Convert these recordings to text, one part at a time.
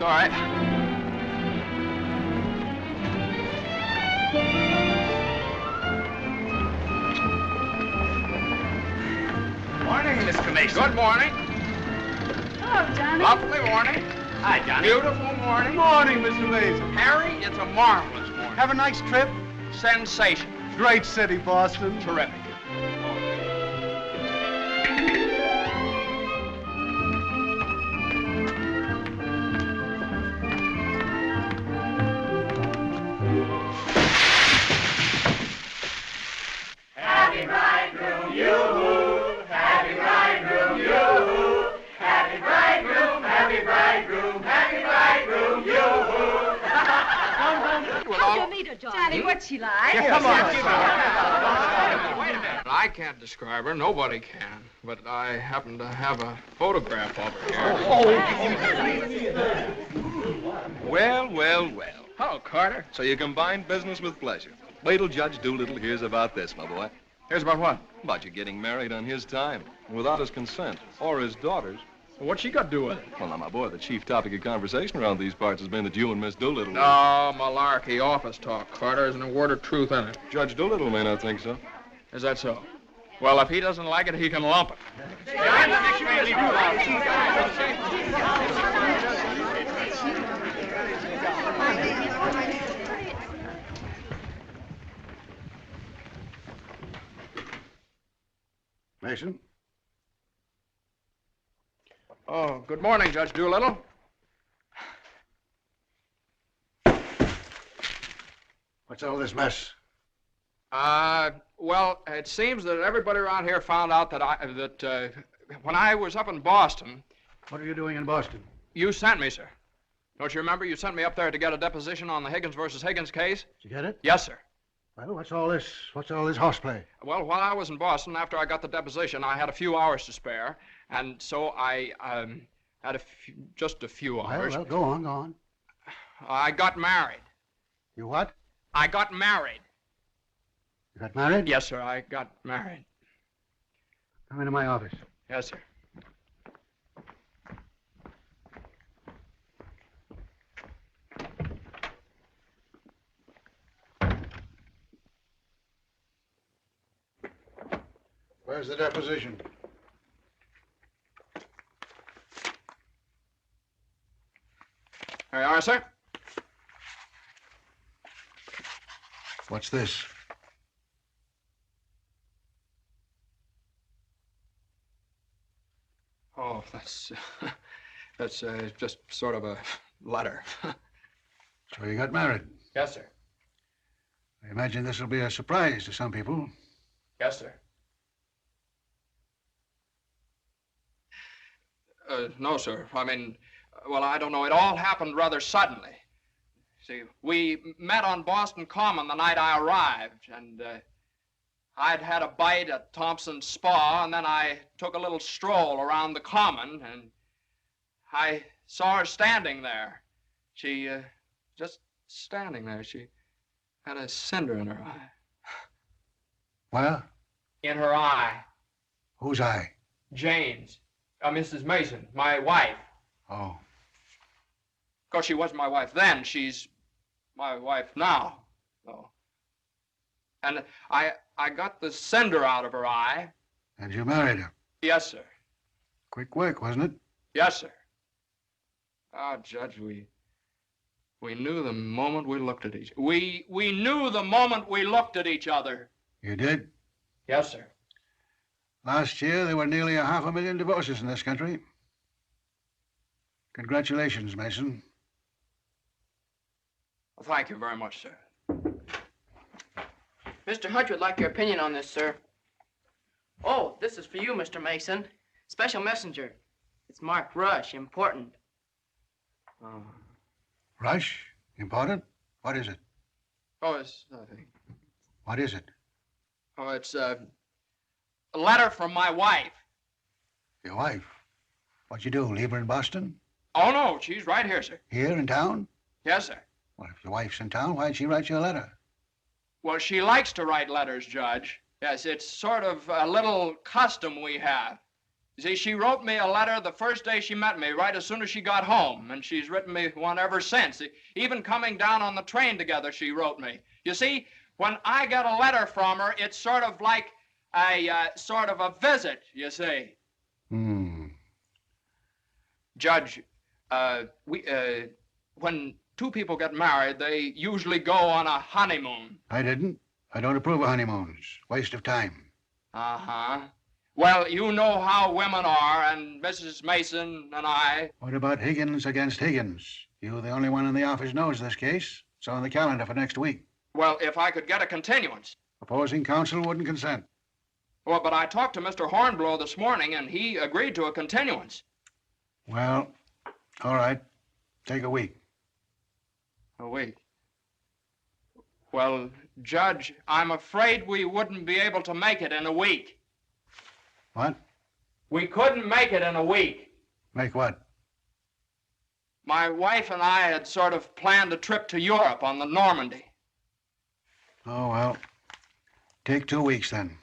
all right. Morning, Mr. Mason. Good morning. Hello, Johnny. Lovely morning. Hi, Johnny. Beautiful morning. Good morning, Mr. Mason. Harry, it's a marvelous morning. Have a nice trip? Sensation. Great city, Boston. Terrific. Happy bridegroom, yoo-hoo! Happy bridegroom, yoo-hoo! Happy bridegroom, happy bridegroom, happy bridegroom, yoo-hoo! How'd you meet her, Johnny? What's she like? Come on. Wait a minute. I can't describe her. Nobody can. But I happen to have a photograph of her here. Well, well, well. Hello, Carter. So you combine business with pleasure. Wait till Judge Doolittle hears about this, my boy. Here's about what? About you getting married on his time, without his consent, or his daughter's. What's she got to do with it? Well, now, my boy, the chief topic of conversation around these parts has been that you and Miss Doolittle... No, malarkey, office talk, Carter. Isn't a word of truth in it. Judge Doolittle may not think so. Is that so? Well, if he doesn't like it, he can lump it. Mason? Oh, good morning, Judge Doolittle. What's all this mess? Well, it seems that everybody around here found out that when I was up in Boston... What are you doing in Boston? You sent me, sir. Don't you remember? You sent me up there to get a deposition on the Higgins versus Higgins case? Did you get it? Yes, sir. Well, what's all this horseplay? Well, while I was in Boston, after I got the deposition, I had a few hours to spare, and so I had just a few hours. Well, go on. I got married. You what? I got married. You got married? Yes, sir, I got married. Come into my office. Yes, sir. Where's the deposition? There you are, sir. What's this? Oh, that's just sort of a letter. So you got married. Yes, sir. I imagine this will be a surprise to some people. Yes, sir. No, sir. I mean, well, I don't know. It all happened rather suddenly. See, we met on Boston Common the night I arrived, and I'd had a bite at Thompson's Spa, and then I took a little stroll around the Common, and I saw her standing there. She, just standing there. She had a cinder in her eye. Well? In her eye. Whose eye? Jane's. Mrs. Mason, my wife. Oh. Of course, she wasn't my wife then. She's my wife now. Oh. And I got the cinder out of her eye. And you married her? Yes, sir. Quick work, wasn't it? Yes, sir. Ah, Judge, we knew the moment we looked at each other. We knew the moment we looked at each other. You did? Yes, sir. Last year, there were nearly 500,000 divorces in this country. Congratulations, Mason. Well, thank you very much, sir. Mr. Hunt would like your opinion on this, sir. Oh, this is for you, Mr. Mason. Special messenger. It's marked Rush, important. Rush? Important? What is it? Oh, it's nothing. What is it? Oh, it's a letter from my wife. Your wife? What'd you do, leave her in Boston? Oh, no, she's right here, sir. Here in town? Yes, sir. Well, if your wife's in town, why'd she write you a letter? Well, she likes to write letters, Judge. Yes, it's sort of a little custom we have. See, she wrote me a letter the first day she met me, right as soon as she got home, and she's written me one ever since. Even coming down on the train together, she wrote me. You see, when I get a letter from her, it's sort of like sort of a visit, you see. Judge, when two people get married, they usually go on a honeymoon. I didn't. I don't approve of honeymoons. Waste of time. Uh-huh. Well, you know how women are, and Mrs. Mason and I... What about Higgins against Higgins? You the only one in the office knows this case. It's on the calendar for next week. Well, if I could get a continuance. Opposing counsel wouldn't consent. Well, but I talked to Mr. Hornblow this morning, and he agreed to a continuance. Well, all right. Take a week. A week? Well, Judge, I'm afraid we wouldn't be able to make it in a week. What? We couldn't make it in a week. Make what? My wife and I had sort of planned a trip to Europe on the Normandy. Oh, well, take 2 weeks then.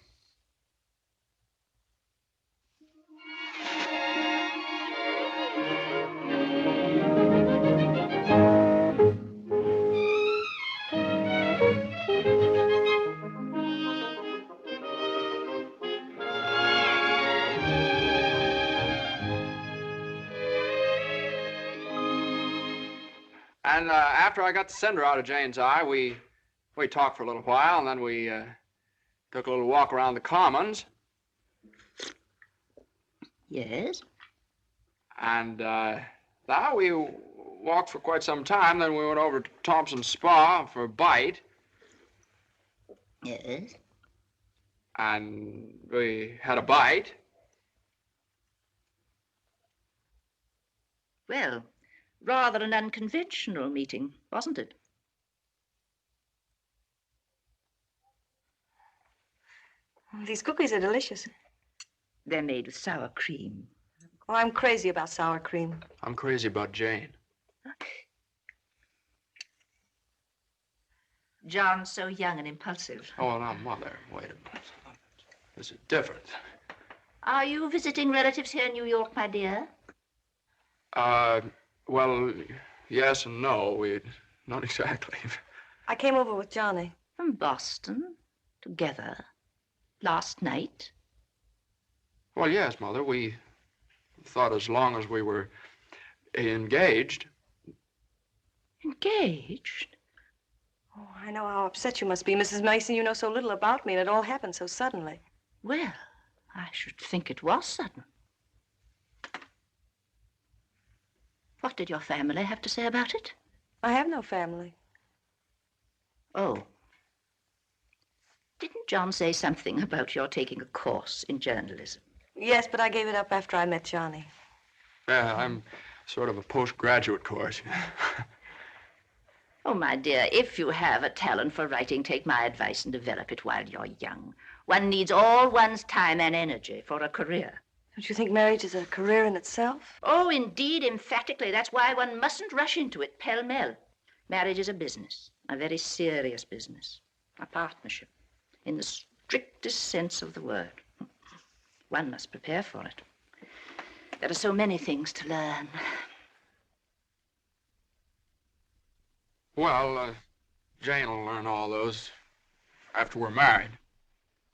And after I got the cinder out of Jane's eye, we talked for a little while, and then we took a little walk around the Commons. Yes? And now we walked for quite some time, then we went over to Thompson's Spa for a bite. Yes? And we had a bite. Well, rather an unconventional meeting, wasn't it? These cookies are delicious. They're made with sour cream. Oh, I'm crazy about sour cream. I'm crazy about Jane. John's so young and impulsive. Oh, now, Mother, wait a minute. This is different. Are you visiting relatives here in New York, my dear? Well, yes and no. Not exactly. I came over with Johnny. From Boston, together, last night? Well, yes, Mother. We thought as long as we were engaged. Engaged? Oh, I know how upset you must be, Mrs. Mason. You know so little about me, and it all happened so suddenly. Well, I should think it was sudden. What did your family have to say about it? I have no family. Oh. Didn't John say something about your taking a course in journalism? Yes, but I gave it up after I met Johnny. Yeah, I'm sort of a postgraduate course. Oh, my dear, if you have a talent for writing, take my advice and develop it while you're young. One needs all one's time and energy for a career. Don't you think marriage is a career in itself? Oh, indeed, emphatically. That's why one mustn't rush into it pell-mell. Marriage is a business, a very serious business, a partnership, in the strictest sense of the word. One must prepare for it. There are so many things to learn. Well, Jane will learn all those after we're married.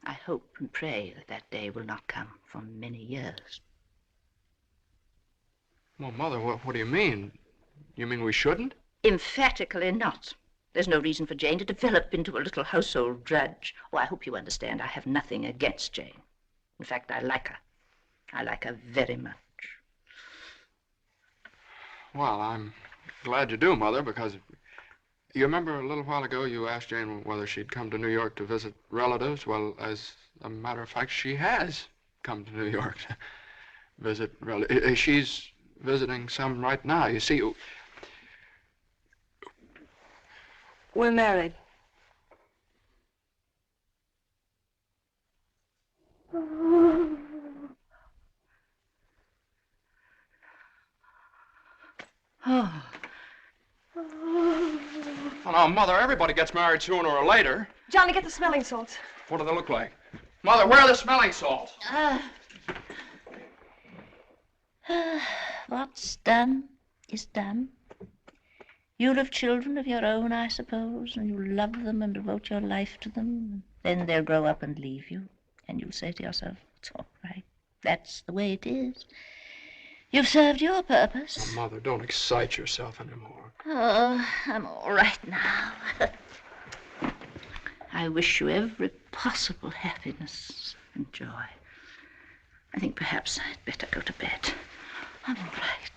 I hope and pray that that day will not come for many years. Well, Mother, what do you mean? You mean we shouldn't? Emphatically not. There's no reason for Jane to develop into a little household drudge. Oh, I hope you understand I have nothing against Jane. In fact, I like her. I like her very much. Well, I'm glad you do, Mother, because you remember a little while ago you asked Jane whether she'd come to New York to visit relatives? Well, as a matter of fact, she has come to New York to visit relatives. She's visiting some right now. You see, we're married. Oh. Well, now, Mother, everybody gets married sooner or later. Johnny, get the smelling salts. What do they look like? Mother, where are the smelling salts? What's done is done. You'll have children of your own, I suppose, and you'll love them and devote your life to them. Then they'll grow up and leave you, and you'll say to yourself, it's all right. That's the way it is. You've served your purpose. Oh, Mother, don't excite yourself anymore. Oh, I'm all right now. I wish you every possible happiness and joy. I think perhaps I'd better go to bed. I'm all right.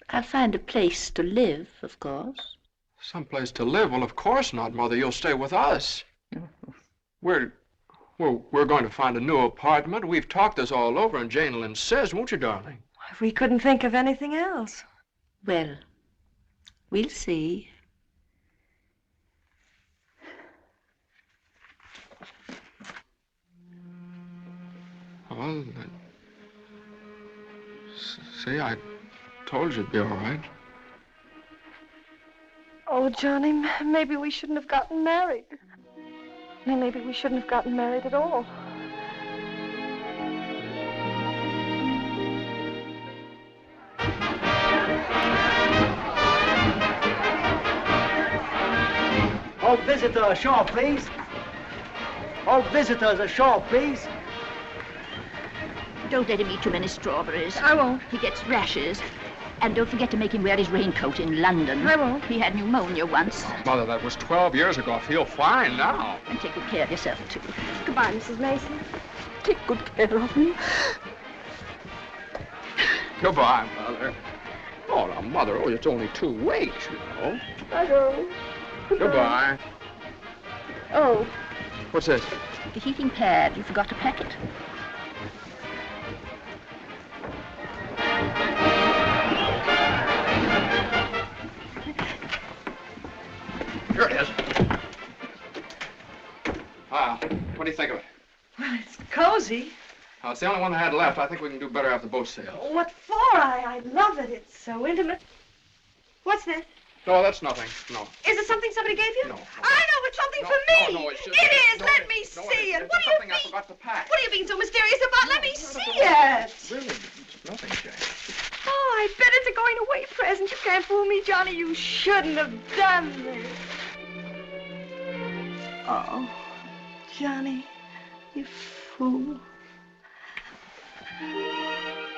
I'll find a place to live, of course. Someplace to live? Well, of course not, Mother. You'll stay with us. We're going to find a new apartment. We've talked this all over, and Jane will insist, won't you, darling? We couldn't think of anything else. Well, we'll see. Well, see, I told you it'd be all right. Oh, Johnny, maybe we shouldn't have gotten married. Maybe we shouldn't have gotten married at all. All visitors ashore, please. All visitors ashore, please. Don't let him eat too many strawberries. I won't. He gets rashes. And don't forget to make him wear his raincoat in London. I won't. He had pneumonia once. Mother, that was 12 years ago. I feel fine now. And take good care of yourself, too. Goodbye, Mrs. Mason. Take good care of him. Goodbye, Mother. Oh, now, Mother, it's only 2 weeks, you know. I know. Goodbye. Oh. What's this? The heating pad. You forgot to pack it. Here it is. What do you think of it? Well, it's cozy. It's the only one I had left. I think we can do better after boat sale. What for? I love it. It's so intimate. What's this? No, that's nothing. No. Is it something somebody gave you? No. I know it's something for me. No, it's just... It is. No, Let me see it. It's What do you something mean? I forgot to pack. What are you being so mysterious about? Let me see it. Really, it's nothing, Jane. Oh, I bet it's a going-away present. You can't fool me, Johnny. You shouldn't have done this. Oh, Johnny, you fool.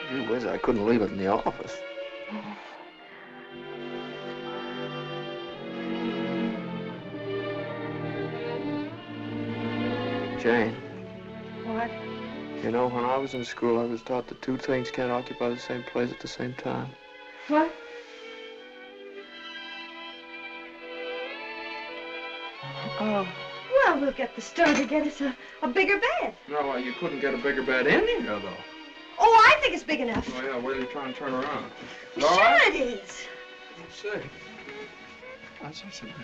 Gee whiz, I couldn't leave it in the office. Jane. What? You know, when I was in school, I was taught that 2 things can't occupy the same place at the same time. What? Oh. Well, we'll get the store to get us a bigger bed. No, you couldn't get a bigger bed in here, though. Oh, I think it's big enough. Oh, yeah, where are you trying to turn around? Sure right? it is. Let's see. That's not so bad.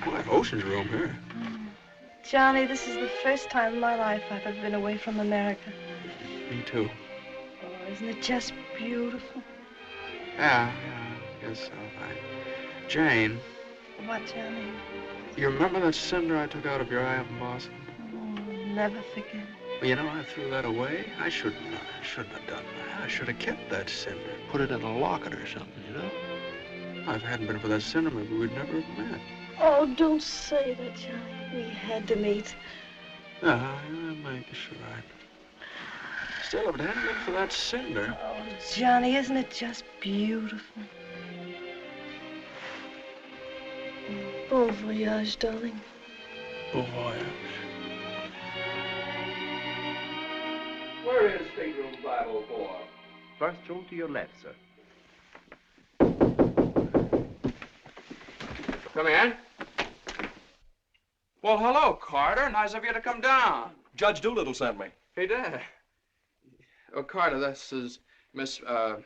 Boy, ocean's room here. Johnny, this is the first time in my life I've ever been away from America. Me too. Oh, isn't it just beautiful? Yeah, I guess so. Jane. What, Johnny? You remember that cinder I took out of your eye up in Boston? Oh, never forget. Well, you know, I threw that away. I shouldn't have done that. I should have kept that cinder, put it in a locket or something, you know? If it hadn't been for that cinder, maybe we'd never have met. Oh, don't say that, Johnny. We had to meet. Yeah, I guess you're right. Still, if it hadn't been for that cinder... Oh, Johnny, isn't it just beautiful? Bon voyage, darling. Bon voyage. Where is stateroom 504? First room to your left, sir. Come in. Well, hello, Carter. Nice of you to come down. Judge Doolittle sent me. He did. Oh, Carter, this is Mrs.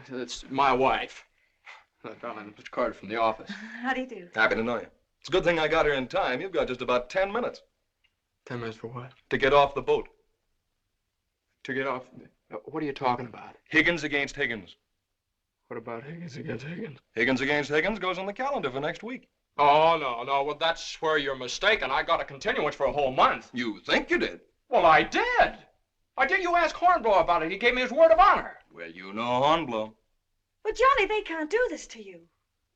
It's my wife. Darling, Mr. Carter from the office. How do you do? Happy to know you. It's a good thing I got here in time. You've got just about 10 minutes. 10 minutes for what? To get off the boat. To get off? What are you talking about? Higgins against Higgins. What about Higgins against Higgins? Higgins against Higgins goes on the calendar for next week. Oh, no. Well, that's where you're mistaken. I got a continuance for a whole month. You think you did? Well, I did. You ask Hornblow about it. He gave me his word of honor. Well, you know Hornblow. But, Johnny, they can't do this to you.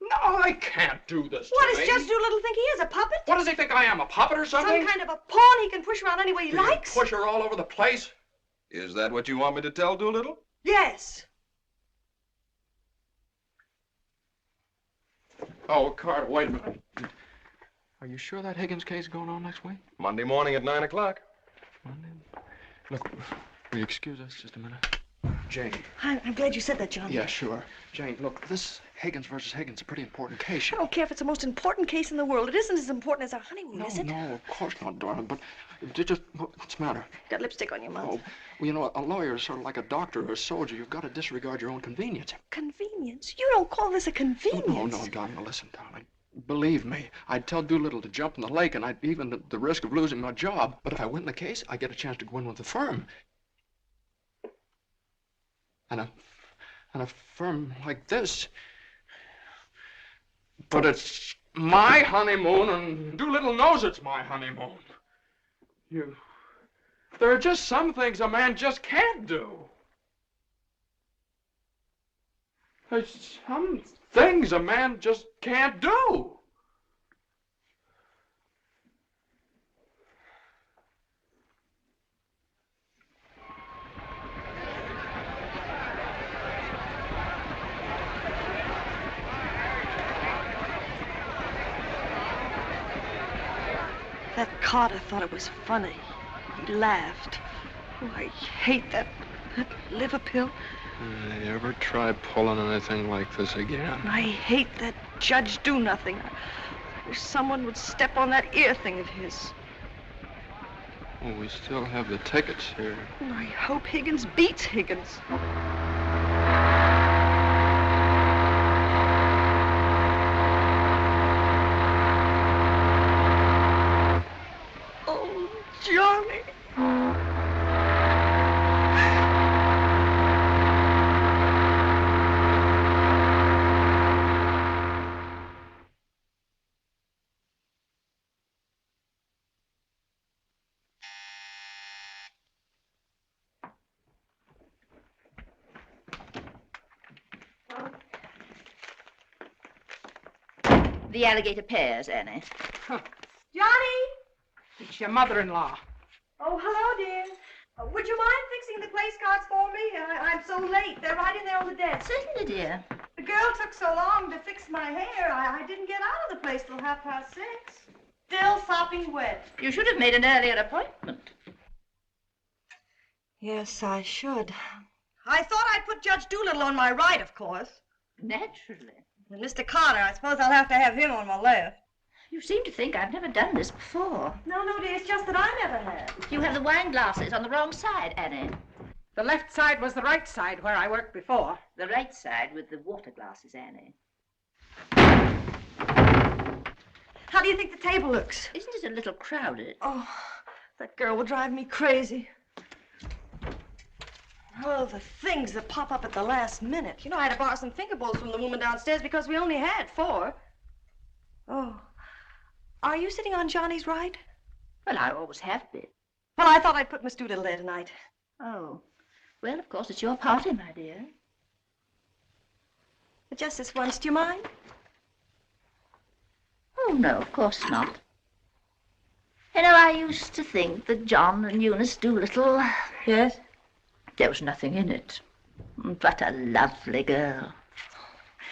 No, they can't do this What to does me. Judge Doolittle think he is, a puppet? What does he think I am, a puppet or something? Some kind of a pawn he can push around any way he likes? Push her all over the place? Is that what you want me to tell Doolittle? Yes. Oh, Carter, wait a minute. Are you sure that Higgins case is going on next week? Monday morning at 9 o'clock. Monday? Look, will you excuse us just a minute? Jane. I'm glad you said that, Johnny. Yeah, sure. Jane, look, this Higgins versus Higgins is a pretty important case. I don't care if it's the most important case in the world. It isn't as important as our honeymoon, is it? No, of course not, darling. But just what's the matter? Got lipstick on your mouth. Oh, well, you know, a lawyer is sort of like a doctor or a soldier. You've got to disregard your own convenience. Convenience? You don't call this a convenience. No, darling. Now, listen, darling. Believe me, I'd tell Doolittle to jump in the lake, and I'd even at the risk of losing my job. But if I win the case, I get a chance to go in with the firm. And a firm like this. But it's my honeymoon, and Doolittle knows it's my honeymoon. There are just some things a man just can't do. There's some things a man just can't do. That Carter thought it was funny. He laughed. Oh, I hate that liver pill. You ever try pulling anything like this again? I hate that Judge Do-Nothing. I wish someone would step on that ear thing of his. Oh, we still have the tickets here. I hope Higgins beats Higgins. Oh, Johnny. The alligator pears, Annie. Johnny! It's your mother-in-law. Oh, hello, dear. Would you mind fixing the place cards for me? I'm so late. They're right in there on the desk. Certainly, dear. The girl took so long to fix my hair, I didn't get out of the place till 6:30. Still sopping wet. You should have made an earlier appointment. Yes, I should. I thought I'd put Judge Doolittle on my right, of course. Naturally. And Mr. Carter, I suppose I'll have to have him on my left. You seem to think I've never done this before. No, dear, it's just that I never have. You have the wine glasses on the wrong side, Annie. The left side was the right side where I worked before. The right side with the water glasses, Annie. How do you think the table looks? Isn't it a little crowded? Oh, that girl will drive me crazy. Oh, the things that pop up at the last minute. You know, I had to borrow some finger bowls from the woman downstairs because we only had 4. Oh. Are you sitting on Johnny's right? Well, I always have been. Well, I thought I'd put Miss Doolittle there tonight. Oh. Well, of course, it's your party, my dear. But just this once, do you mind? Oh, no, of course not. You know, I used to think that John and Eunice Doolittle... Yes? There was nothing in it. But a lovely girl.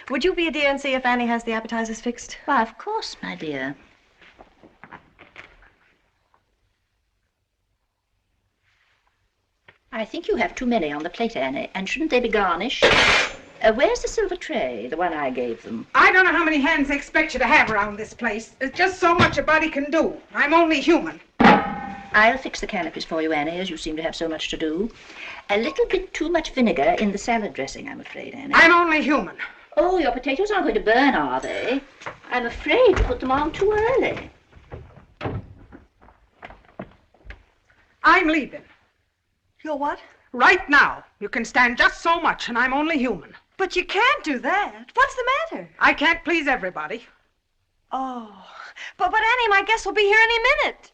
Would you be a dear and see if Annie has the appetizers fixed? Why, of course, my dear. I think you have too many on the plate, Annie, and shouldn't they be garnished? Where's the silver tray, the one I gave them? I don't know how many hands they expect you to have around this place. There's just so much a body can do. I'm only human. I'll fix the canopies for you, Annie, as you seem to have so much to do. A little bit too much vinegar in the salad dressing, I'm afraid, Annie. I'm only human. Oh, your potatoes aren't going to burn, are they? I'm afraid you put them on too early. I'm leaving. You're what? Right now. You can stand just so much, and I'm only human. But you can't do that. What's the matter? I can't please everybody. Oh, but Annie, my guest will be here any minute.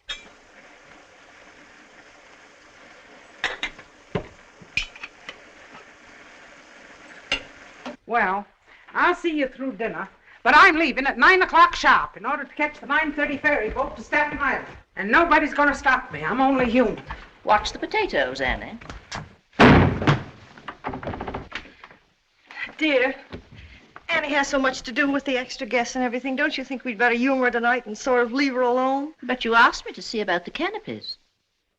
Well, I'll see you through dinner, but I'm leaving at 9 o'clock sharp in order to catch the 9:30 ferry boat to Staten Island. And nobody's going to stop me. I'm only human. Watch the potatoes, Annie. Dear, Annie has so much to do with the extra guests and everything. Don't you think we'd better humor her tonight and sort of leave her alone? But you asked me to see about the canopies.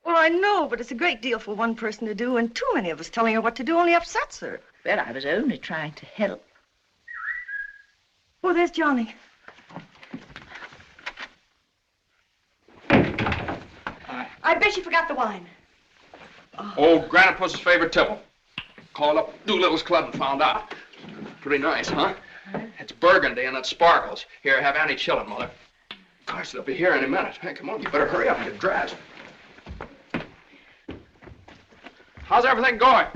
Well, I know, but it's a great deal for one person to do, and too many of us telling her what to do only upsets her. Well, I was only trying to help. Oh, there's Johnny. I bet you forgot the wine. Old Grandpa's favorite tipple. Called up Doolittle's club and found out. Pretty nice, huh? It's burgundy and it sparkles. Here, have Annie chillin', Mother. Gosh, they'll be here any minute. Hey, come on, you better hurry up and get dressed. How's everything going?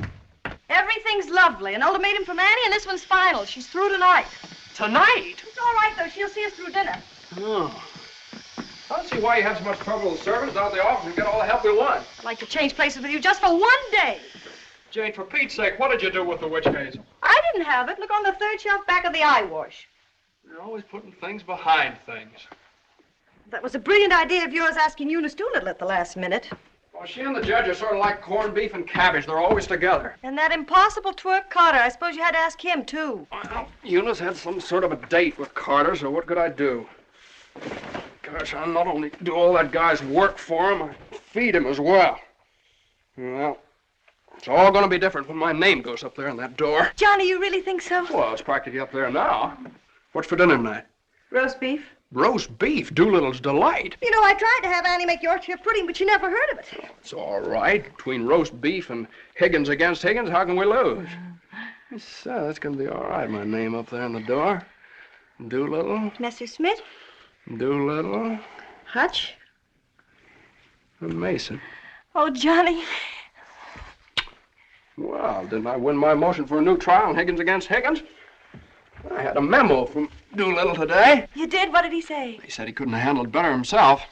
Everything's lovely. An ultimatum from Annie, and this one's final. She's through tonight. Tonight? It's all right, though. She'll see us through dinner. Oh. I don't see why you have so much trouble with servants out of the office and get all the help we want. I'd like to change places with you just for one day. Jane, for Pete's sake, what did you do with the witch case? I didn't have it. Look on the third shelf back of the eye wash. You're always putting things behind things. That was a brilliant idea of yours asking Eunice Doolittle at the last minute. Well, she and the judge are sort of like corned beef and cabbage. They're always together. And that impossible twerp Carter. I suppose you had to ask him, too. Well, Eunice had some sort of a date with Carter, so what could I do? Gosh, I not only do all that guy's work for him, I feed him as well. Well, it's all going to be different when my name goes up there on that door. Johnny, you really think so? Well, it's practically up there now. What's for dinner tonight? Roast beef. Roast beef, Doolittle's delight. You know, I tried to have Annie make Yorkshire pudding, but she never heard of it. It's all right. Between roast beef and Higgins against Higgins, how can we lose? So that's going to be all right, my name up there on the door. Doolittle. Messrs. Smith. Doolittle. Hutch. And Mason. Oh, Johnny. Well, didn't I win my motion for a new trial on Higgins against Higgins? I had a memo from Doolittle today. You did? What did he say? He said he couldn't have handled it better himself.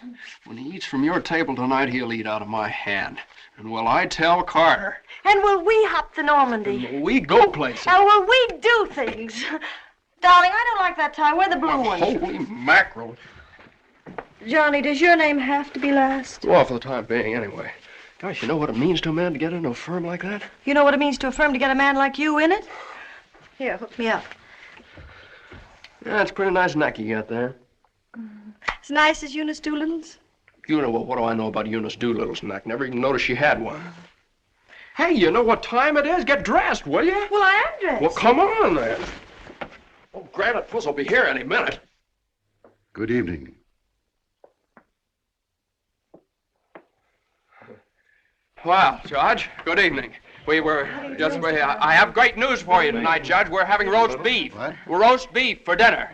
When he eats from your table tonight, he'll eat out of my hand. And will I tell Carter? And will we hop the Normandy? And will we go places? And will we do things? Darling, I don't like that tie. Wear the blue one. Holy mackerel. Johnny, does your name have to be last? Well, for the time being, anyway. Gosh, you know what it means to a man to get into a firm like that? You know what it means to a firm to get a man like you in it? Here, hook me up. Yeah, it's a pretty nice neck you got there. As nice as Eunice Doolittle's? You know, well, what do I know about Eunice Doolittle's neck? Never even noticed she had one. Hey, you know what time it is? Get dressed, will you? Well, I am dressed. Well, come on, then. Oh, Granite Puss will be here any minute. Good evening. Well, Judge, good evening. We were just... I have great news for you tonight, Judge. We're having roast beef. What? Roast beef for dinner.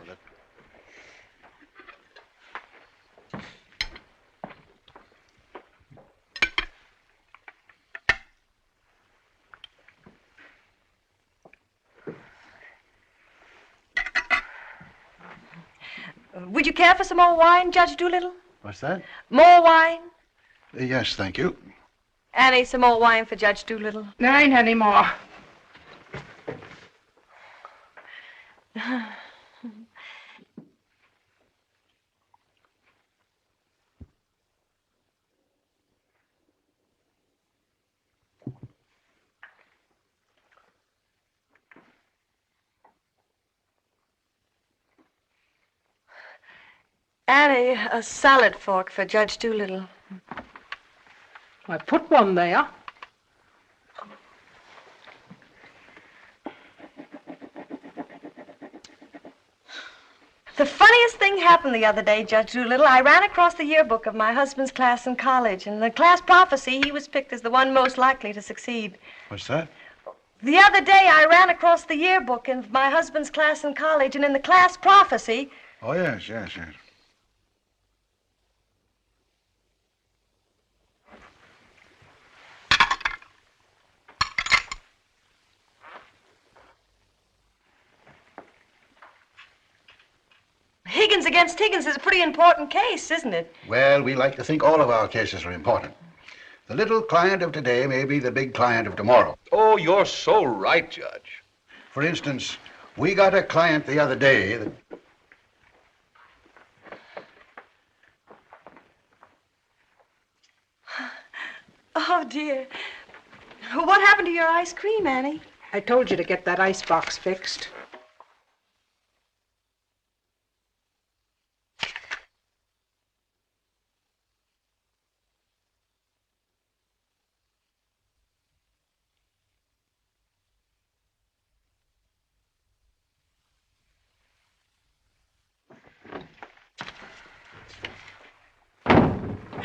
Would you care for some more wine, Judge Doolittle? What's that? More wine? Yes, thank you. Annie, some more wine for Judge Doolittle. There ain't any more. Annie, a salad fork for Judge Doolittle. I put one there. The funniest thing happened the other day, Judge Doolittle. I ran across the yearbook of my husband's class in college, and in the class prophecy, he was picked as the one most likely to succeed. What's that? The other day, I ran across the yearbook in my husband's class in college, and in the class prophecy... Oh, yes. Higgins Higgins against Higgins is a pretty important case, isn't it? Well, we like to think all of our cases are important. The little client of today may be the big client of tomorrow. Oh, you're so right, Judge. For instance, we got a client the other day that... Oh, dear. What happened to your ice cream, Annie? I told you to get that ice box fixed.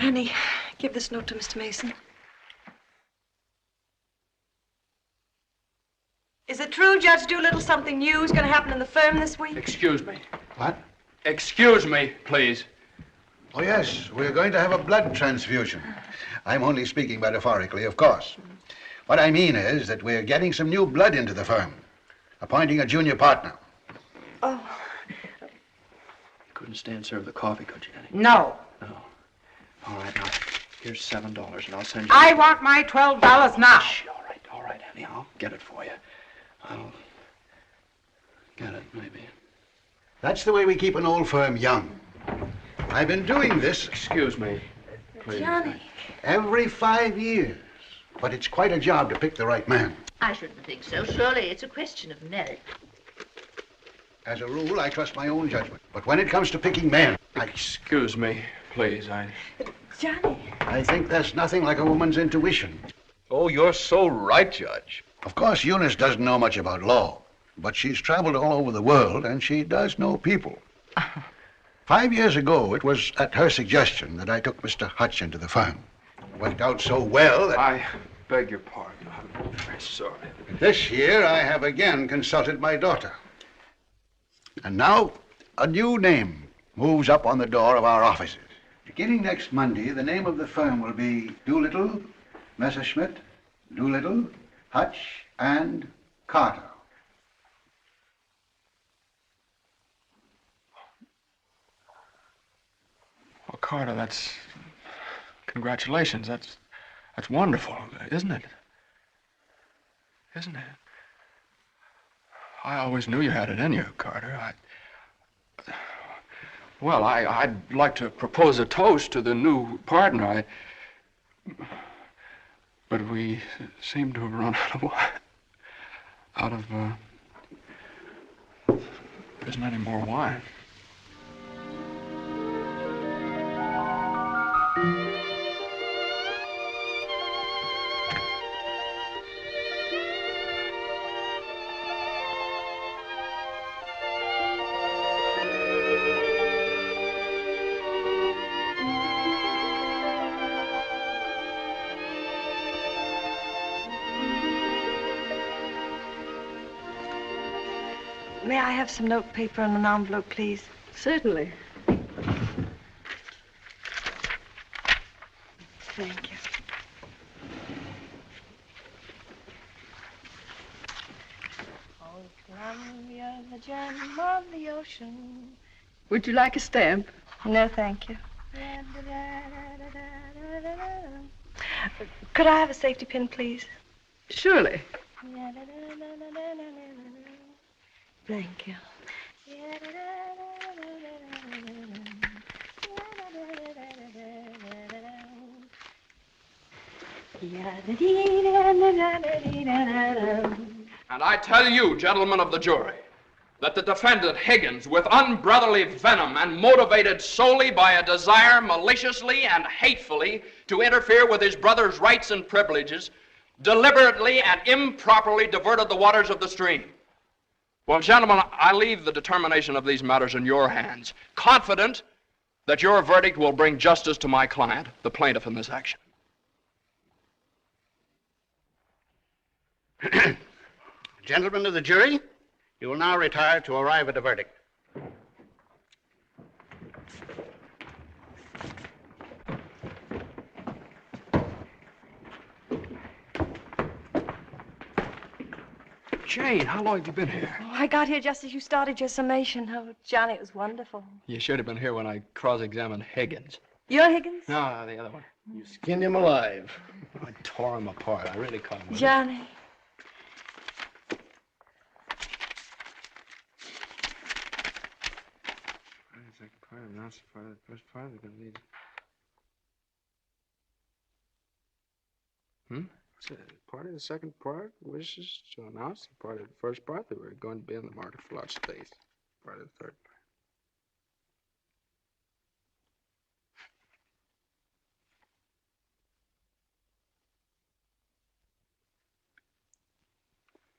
Annie, give this note to Mr. Mason. Is it true, Judge Doolittle, something new is going to happen in the firm this week? Excuse me. What? Excuse me, please. Oh, yes, we're going to have a blood transfusion. I'm only speaking metaphorically, of course. What I mean is that we're getting some new blood into the firm, appointing a junior partner. Oh. You couldn't stand serve the coffee, could you, Annie? No. No. All right, now, here's $7, and I'll send you... I want my $12 now. Shh, all right, Annie, I'll get it for you. I'll get it, maybe. That's the way we keep an old firm young. I've been doing this... Excuse me, please. Johnny. Every 5 years. But it's quite a job to pick the right man. I shouldn't think so. Surely it's a question of merit. As a rule, I trust my own judgment. But when it comes to picking men, Excuse me, please, Johnny. I think there's nothing like a woman's intuition. Oh, you're so right, Judge. Of course, Eunice doesn't know much about law, but she's traveled all over the world, and she does know people. 5 years ago, it was at her suggestion that I took Mr. Hutch into the firm. It worked out so well that... I beg your pardon. I'm very sorry. This year, I have again consulted my daughter. And now, a new name moves up on the door of our offices. Beginning next Monday, the name of the firm will be Doolittle, Messerschmitt, Doolittle, Hutch, and Carter. Well, Carter, that's... Congratulations. That's wonderful, isn't it? Isn't it? I always knew you had it in you, Carter. Well, I'd like to propose a toast to the new partner. But we seem to have run out of wine. There isn't any more wine. May I have some notepaper and an envelope, please? Certainly. Thank you. Oh, Columbia, the gem of the ocean. Would you like a stamp? No, thank you. Could I have a safety pin, please? Surely. Thank you. And I tell you, gentlemen of the jury, that the defendant Higgins, with unbrotherly venom and motivated solely by a desire maliciously and hatefully to interfere with his brother's rights and privileges, deliberately and improperly diverted the waters of the stream. Well, gentlemen, I leave the determination of these matters in your hands, confident that your verdict will bring justice to my client, the plaintiff in this action. Gentlemen of the jury, you will now retire to arrive at a verdict. Jane, how long have you been here? Oh, I got here just as you started your summation. Oh, Johnny, it was wonderful. You should have been here when I cross-examined Higgins. You're Higgins? No, the other one. You skinned him alive. I tore him apart. I really caught him. Johnny. Second part, announce the part of the first part. We're gonna need. Part of the second part wishes to announce the part of the first part that we're going to be in the market for large space. Part of the third part.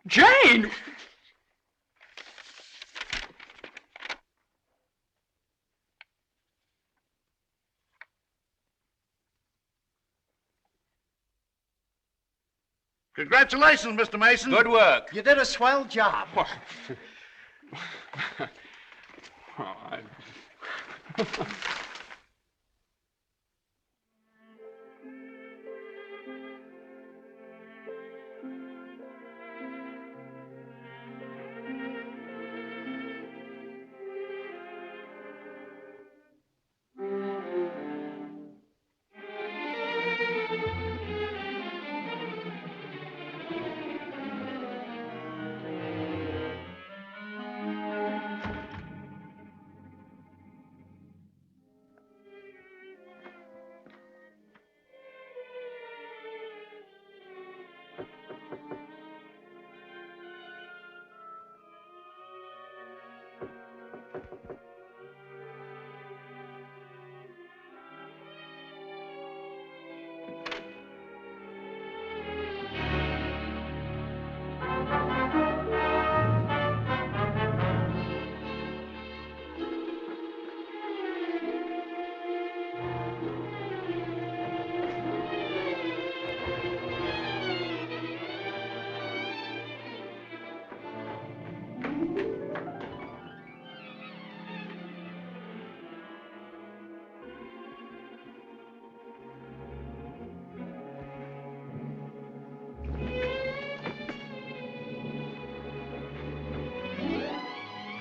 Jane! Congratulations, Mr. Mason. Good work. You did a swell job.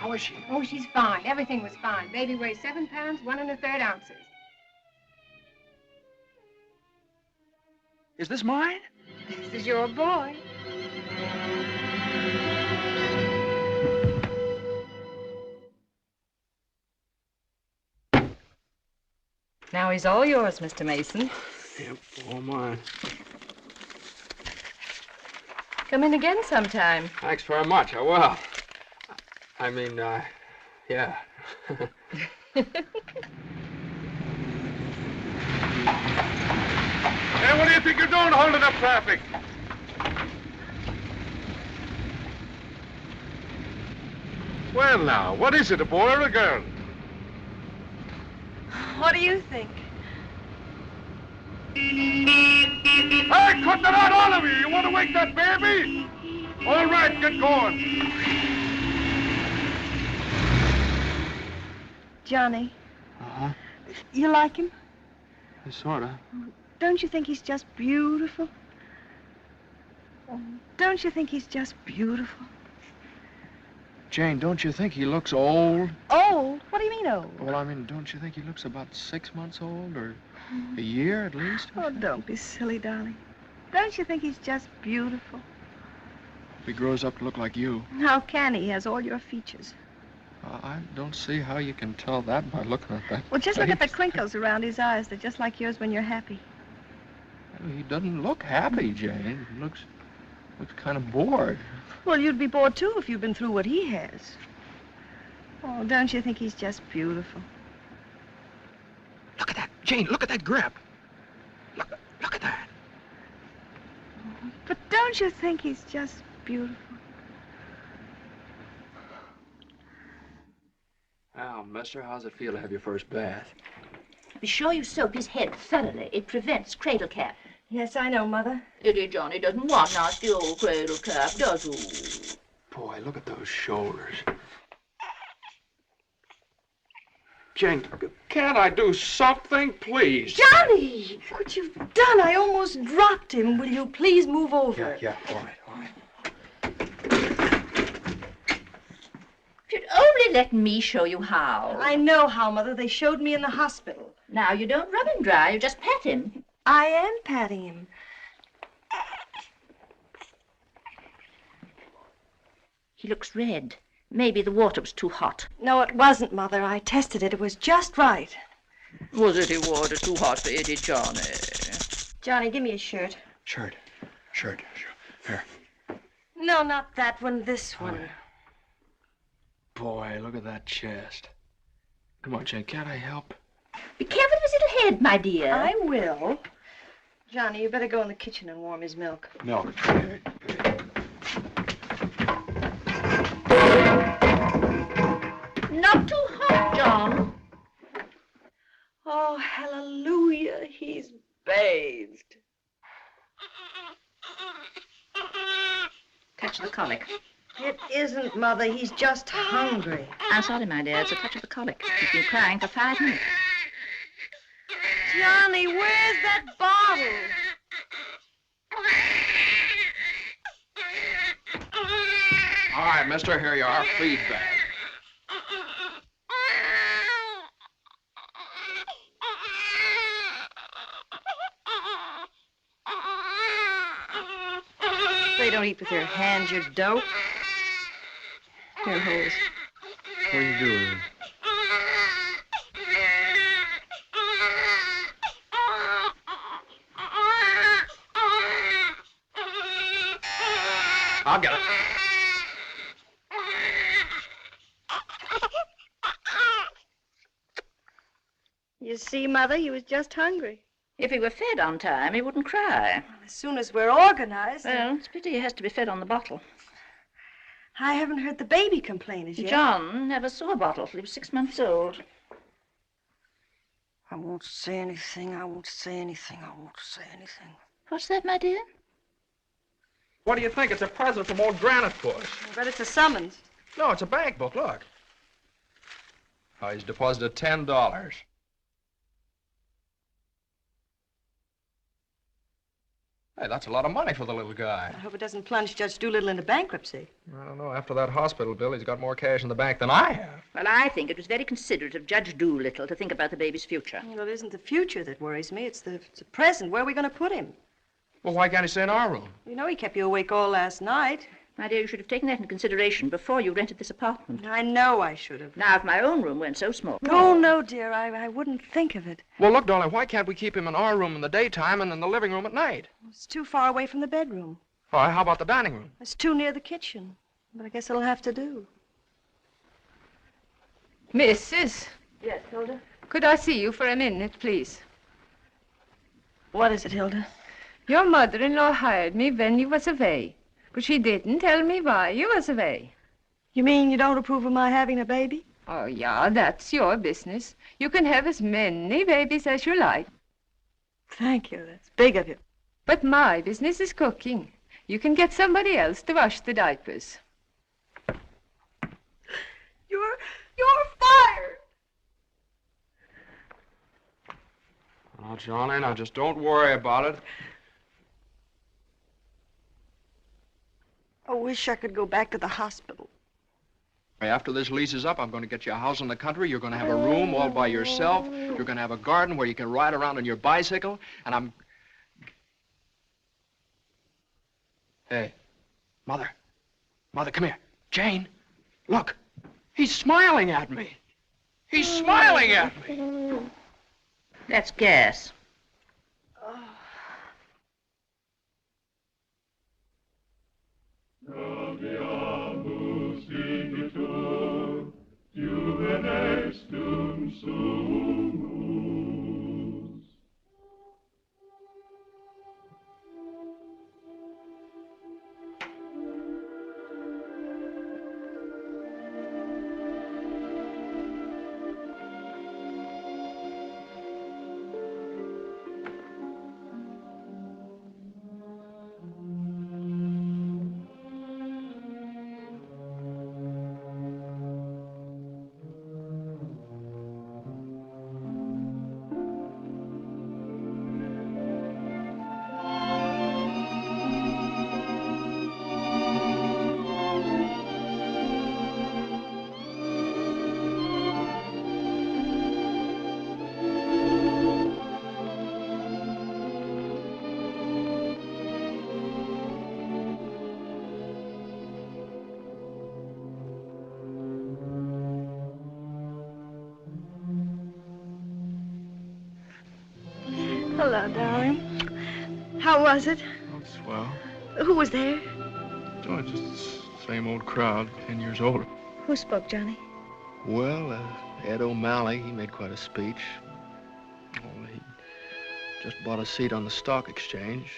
How is she? Oh, she's fine. Everything was fine. Baby weighs 7 pounds, 1 1/3 ounces. Is this mine? This is your boy. Now he's all yours, Mr. Mason. Yep, all mine. Come in again sometime. Thanks very much. I will. I mean, yeah. Hey, what do you think you're doing holding up traffic? Well, now, what is it, a boy or a girl? What do you think? Hey, cut that out, all of you! You want to wake that baby? All right, get going. Johnny. Uh-huh. You like him? Sort of. Don't you think he's just beautiful? Don't you think he's just beautiful? Jane, don't you think he looks old? Old? What do you mean old? Well, I mean, don't you think he looks about 6 months old, or a year at least? Oh, don't be silly, darling. Don't you think he's just beautiful? If he grows up to look like you. How can he? He has all your features. I don't see how you can tell that by looking at that. Well, just look at the face. crinkles around his eyes. They're just like yours when you're happy. He doesn't look happy, Jane. He looks kind of bored. Well, you'd be bored, too, if you'd been through what he has. Oh, don't you think he's just beautiful? Look at that, Jane. Look at that grip. Look at that. But don't you think he's just beautiful? Well, mister, how's it feel to have your first bath? Be sure you soap his head thoroughly. It prevents cradle cap. Yes, I know, Mother. Dear Johnny doesn't want nasty old cradle cap, does he? Boy, look at those shoulders. Jane, can't I do something, please? Johnny! What you've done, I almost dropped him. Will you please move over? Yeah, all right. Johnny, let me show you how. I know how, Mother. They showed me in the hospital. Now, you don't rub him dry, you just pat him. I am patting him. He looks red. Maybe the water was too hot. No, it wasn't, Mother. I tested it. It was just right. Was it water too hot for you, Johnny? Johnny, give me a shirt. Shirt. Here. No, not that one. This one. Boy, look at that chest. Come on, Jane, can't I help? Be careful of his little head, my dear. I will. Johnny, you better go in the kitchen and warm his milk. Milk. Not too hot, John. Oh, hallelujah. He's bathed. Touch the colic. It isn't, Mother. He's just hungry. I'm sorry, my dear. It's a touch of the colic. He's been crying for 5 minutes. Johnny, where's that bottle? All right, mister, here you are. Feed bag. They don't eat with their hands, you dope. Here, Horace. What are you doing? I'll get it. You see, Mother, he was just hungry. If he were fed on time, he wouldn't cry. As soon as we're organized... Well, it's a pity he has to be fed on the bottle. I haven't heard the baby complain as yet. John never saw a bottle till he was 6 months old. I won't say anything. I won't say anything. I won't say anything. What's that, my dear? What do you think? It's a present from old Granite Bush. I bet it's a summons. No, it's a bank book. Look. Oh, he's deposited $10. Hey, that's a lot of money for the little guy. I hope it doesn't plunge Judge Doolittle into bankruptcy. I don't know. After that hospital bill, he's got more cash in the bank than I have. Well, I think it was very considerate of Judge Doolittle to think about the baby's future. Well, it isn't the future that worries me. It's the present. Where are we going to put him? Well, why can't he stay in our room? You know he kept you awake all last night. My dear, you should have taken that into consideration before you rented this apartment. I know I should have. Now, if my own room weren't so small... Oh, no, dear. I wouldn't think of it. Well, look, darling, why can't we keep him in our room in the daytime and in the living room at night? It's too far away from the bedroom. All right, how about the dining room? It's too near the kitchen. But I guess it'll have to do. Mrs. Yes, Hilda? Could I see you for a minute, please? What is it, Hilda? Your mother-in-law hired me when you was away. But she didn't tell me why you was away. You mean you don't approve of my having a baby? Oh, yeah, that's your business. You can have as many babies as you like. Thank you. That's big of you. But my business is cooking. You can get somebody else to wash the diapers. You're fired. Oh, Johnny, now just don't worry about it. I wish I could go back to the hospital. After this lease is up, I'm going to get you a house in the country. You're going to have a room all by yourself. You're going to have a garden where you can ride around on your bicycle. And I'm... Hey, Mother. Mother, come here. Jane, look. He's smiling at me. He's smiling at me. That's gas. Abbiamo sentito juvenestum sumus. Hello, darling. How was it? Oh, swell. Who was there? Oh, just the same old crowd, 10 years older. Who spoke, Johnny? Well, Ed O'Malley, he made quite a speech. Oh, he just bought a seat on the stock exchange.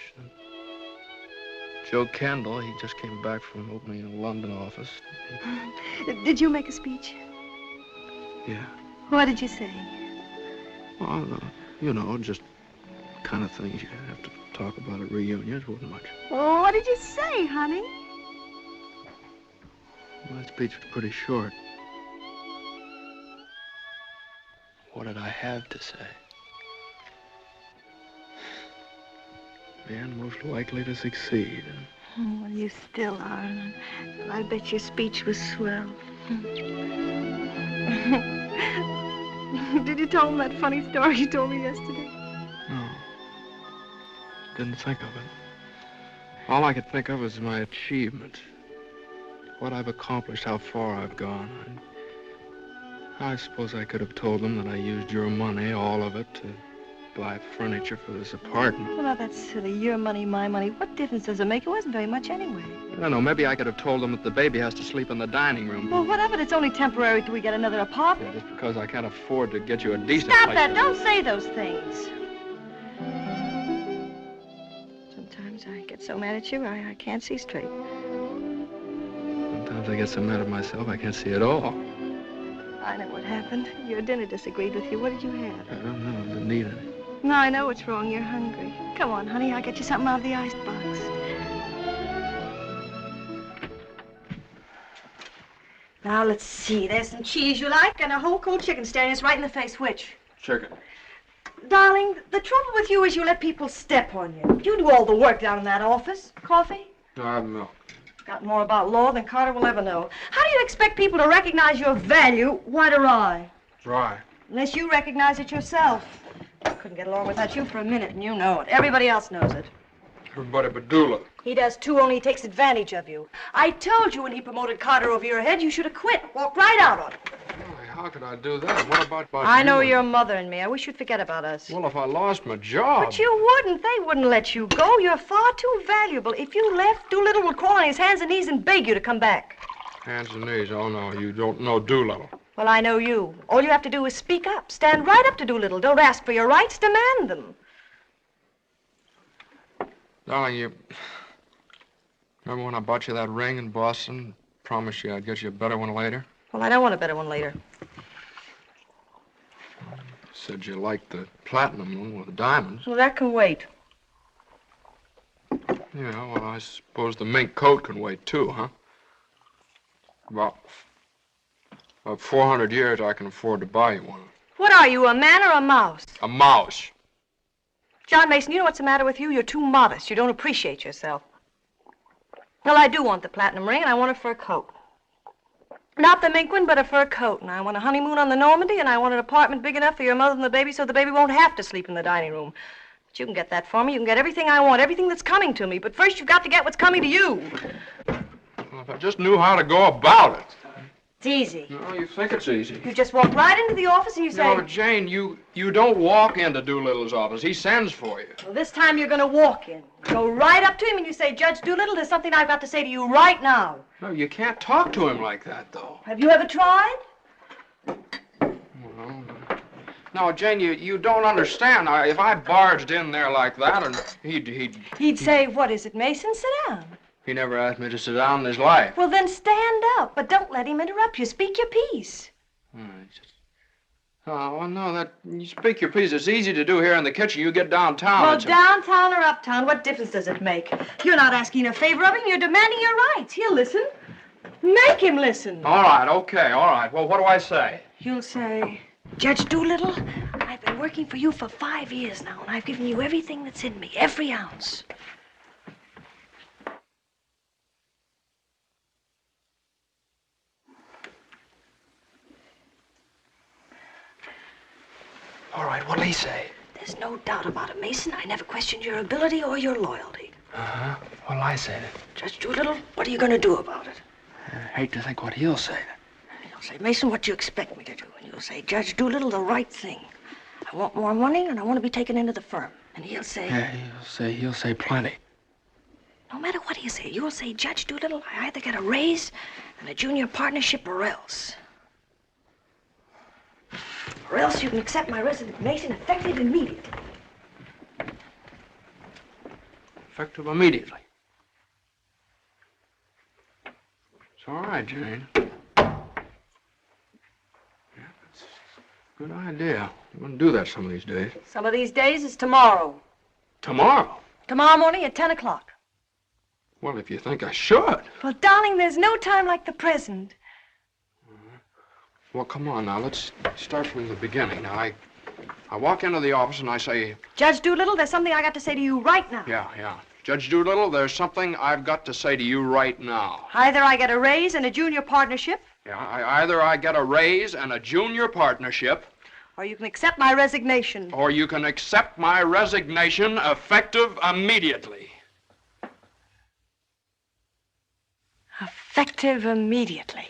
Joe Kendall, he just came back from opening a London office. Did you make a speech? Yeah. What did you say? Well, you know, just kind of things you have to talk about at reunions. Wasn't much. Oh, what did you say, honey? Well, that speech was pretty short. What did I have to say? Man most likely to succeed. Oh, well, you still are. Well, I bet your speech was swell. Did you tell him that funny story you told me yesterday? No. Didn't think of it. All I could think of was my achievement. What I've accomplished, how far I've gone. I suppose I could have told them that I used your money, all of it, to buy furniture for this apartment. Well, now, that's silly. Your money, my money. What difference does it make? It wasn't very much anyway. I don't know. Maybe I could have told them that the baby has to sleep in the dining room. Well, what of it? It's only temporary till we get another apartment. Yeah, just because I can't afford to get you a decent Stop place that. to Don't live. say those things. Sometimes I get so mad at you, I can't see straight. Sometimes I get so mad at myself, I can't see at all. I know what happened. Your dinner disagreed with you. What did you have? I don't know. I didn't need any. No, I know what's wrong. You're hungry. Come on, honey. I'll get you something out of the icebox. Now, let's see. There's some cheese you like and a whole cold chicken staring us right in the face. Which? Chicken. Darling, the trouble with you is you let people step on you. You do all the work down in that office. Coffee? No, I have milk. Got more about law than Carter will ever know. How do you expect people to recognize your value, white or rye? Dry. Unless you recognize it yourself. I couldn't get along without you for a minute, and you know it. Everybody else knows it. Everybody but Doolittle. He does too, only he takes advantage of you. I told you when he promoted Carter over your head, you should have quit. Walked right out on him. How could I do that? What about I know you? your mother and me. I wish you'd forget about us. Well, if I lost my job... But you wouldn't. They wouldn't let you go. You're far too valuable. If you left, Doolittle would crawl on his hands and knees and beg you to come back. Hands and knees. Oh, no, you don't know Doolittle. Well, I know you. All you have to do is speak up. Stand right up to Doolittle. Don't ask for your rights. Demand them. Darling, you... Remember when I bought you that ring in Boston? Promised you I'd get you a better one later? Well, I don't want a better one later. Said you liked the platinum one with the diamonds. Well, that can wait. Yeah, well, I suppose the mink coat can wait, too, huh? About 400 years, I can afford to buy you one. What are you, a man or a mouse? A mouse. John Mason, you know what's the matter with you? You're too modest. You don't appreciate yourself. Well, I do want the platinum ring, and I want a fur coat. Not the mink one, but a fur coat. And I want a honeymoon on the Normandy, and I want an apartment big enough for your mother and the baby so the baby won't have to sleep in the dining room. But you can get that for me. You can get everything I want, everything that's coming to me. But first, you've got to get what's coming to you. Well, if I just knew how to go about it. It's easy. No, you think it's easy. You just walk right into the office and you say... No, but Jane, you don't walk into Doolittle's office. He sends for you. Well, this time you're going to walk in. Go right up to him and you say, Judge Doolittle, there's something I've got to say to you right now. No, you can't talk to him like that, though. Have you ever tried? Well, no, Jane, you don't understand. If I barged in there like that, and He'd say, what is it, Mason? Sit down. He never asked me to sit down in his life. Well, then stand up, but don't let him interrupt you. Speak your piece. Oh, well, no, you speak your piece. It's easy to do here in the kitchen. You get downtown. Well, downtown or uptown, what difference does it make? You're not asking a favor of him. You're demanding your rights. He'll listen. Make him listen. All right, okay, all right. Well, what do I say? You'll say, Judge Doolittle, I've been working for you for 5 years now, and I've given you everything that's in me, every ounce. All right, what'll he say? There's no doubt about it, Mason. I never questioned your ability or your loyalty. Uh-huh. What'll I say then? Judge Doolittle, what are you going to do about it? I hate to think what he'll say. He'll say, Mason, what do you expect me to do? And you'll say, Judge Doolittle, the right thing. I want more money, and I want to be taken into the firm. And he'll say... Yeah, he'll say plenty. No matter what he'll say, you'll say, Judge Doolittle, I either get a raise and a junior partnership or else. Or else you can accept my resignation effective immediately. Effective immediately. It's all right, Jane. Yeah, that's a good idea. I'm going to do that some of these days. Some of these days is tomorrow. Tomorrow? Tomorrow morning at 10 o'clock. Well, if you think I should. Well, darling, there's no time like the present. Well, come on now. Let's start from the beginning. Now, I walk into the office and I say... Judge Doolittle, there's something I got to say to you right now. Yeah. Judge Doolittle, there's something I've got to say to you right now. Either I get a raise and a junior partnership. Yeah, either I get a raise and a junior partnership. Or you can accept my resignation. Or you can accept my resignation effective immediately. Effective immediately.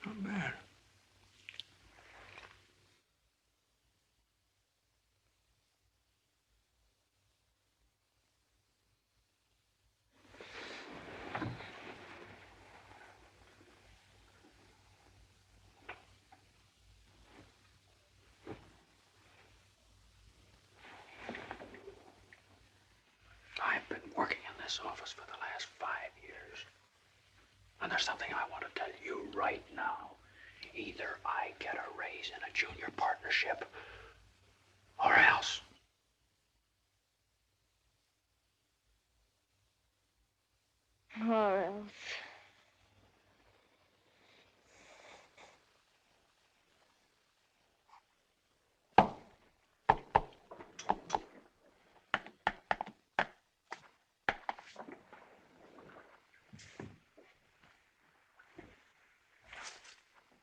Not bad. I've been working in this office for the last 5 years. And there's something I want to tell you right now. Either I get a raise and a junior partnership, or else. Or else.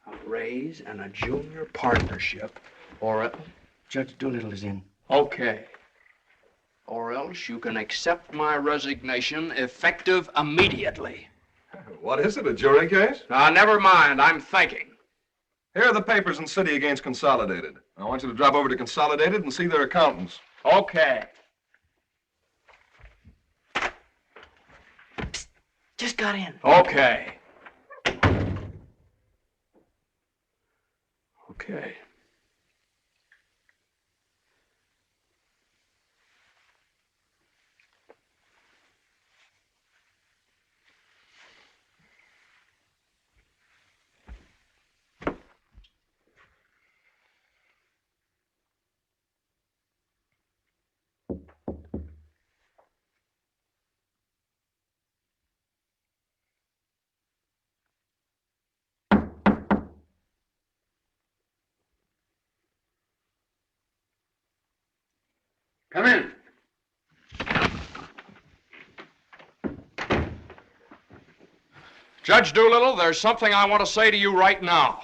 A raise and a junior partnership, or else... Judge Doolittle is in. Okay. Or else you can accept my resignation effective immediately. What is it, a jury case? Now, never mind. I'm thinking. Here are the papers in City against Consolidated. I want you to drop over to Consolidated and see their accountants. Okay. Psst, just got in. Okay. Okay. Come in. Judge Doolittle, there's something I want to say to you right now.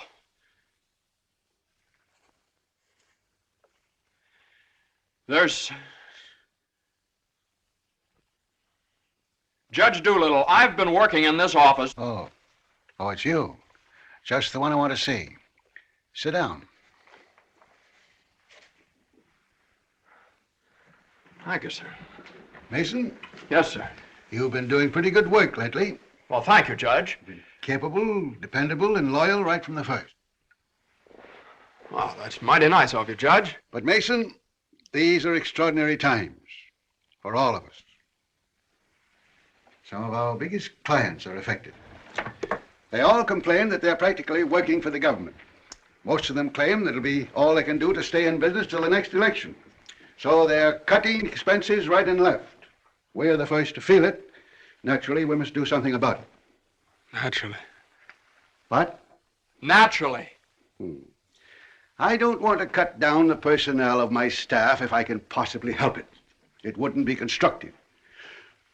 Judge Doolittle, I've been working in this office. Oh, it's you. Just the one I want to see. Sit down. Thank you, sir. Mason? Yes, sir. You've been doing pretty good work lately. Well, thank you, Judge. Capable, dependable, and loyal right from the first. Well, that's mighty nice of you, Judge. But, Mason, these are extraordinary times for all of us. Some of our biggest clients are affected. They all complain that they're practically working for the government. Most of them claim that it'll be all they can do to stay in business till the next election. So they're cutting expenses right and left. We're the first to feel it. Naturally, we must do something about it. Naturally. What? Naturally. I don't want to cut down the personnel of my staff if I can possibly help it. It wouldn't be constructive.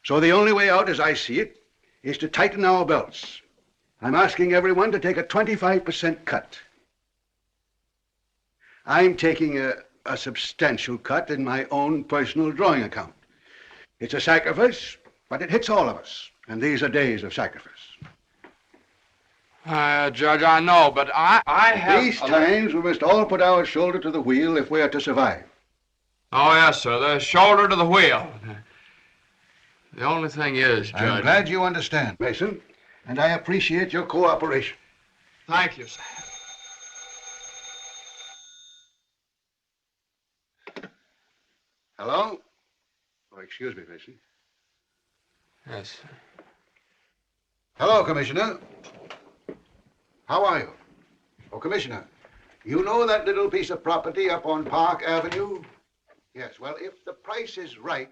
So the only way out, as I see it, is to tighten our belts. I'm asking everyone to take a 25% cut. I'm taking a substantial cut in my own personal drawing account. It's a sacrifice, but it hits all of us, and these are days of sacrifice. Judge, I know, but I have... These times, we must all put our shoulder to the wheel if we are to survive. Oh, yes, sir. The shoulder to the wheel. The only thing is, Judge... I'm glad you understand, Mason, and I appreciate your cooperation. Thank you, sir. Hello? Oh, excuse me, Mason. Yes, sir. Hello, Commissioner. How are you? Oh, Commissioner, you know that little piece of property up on Park Avenue? Yes, well, if the price is right...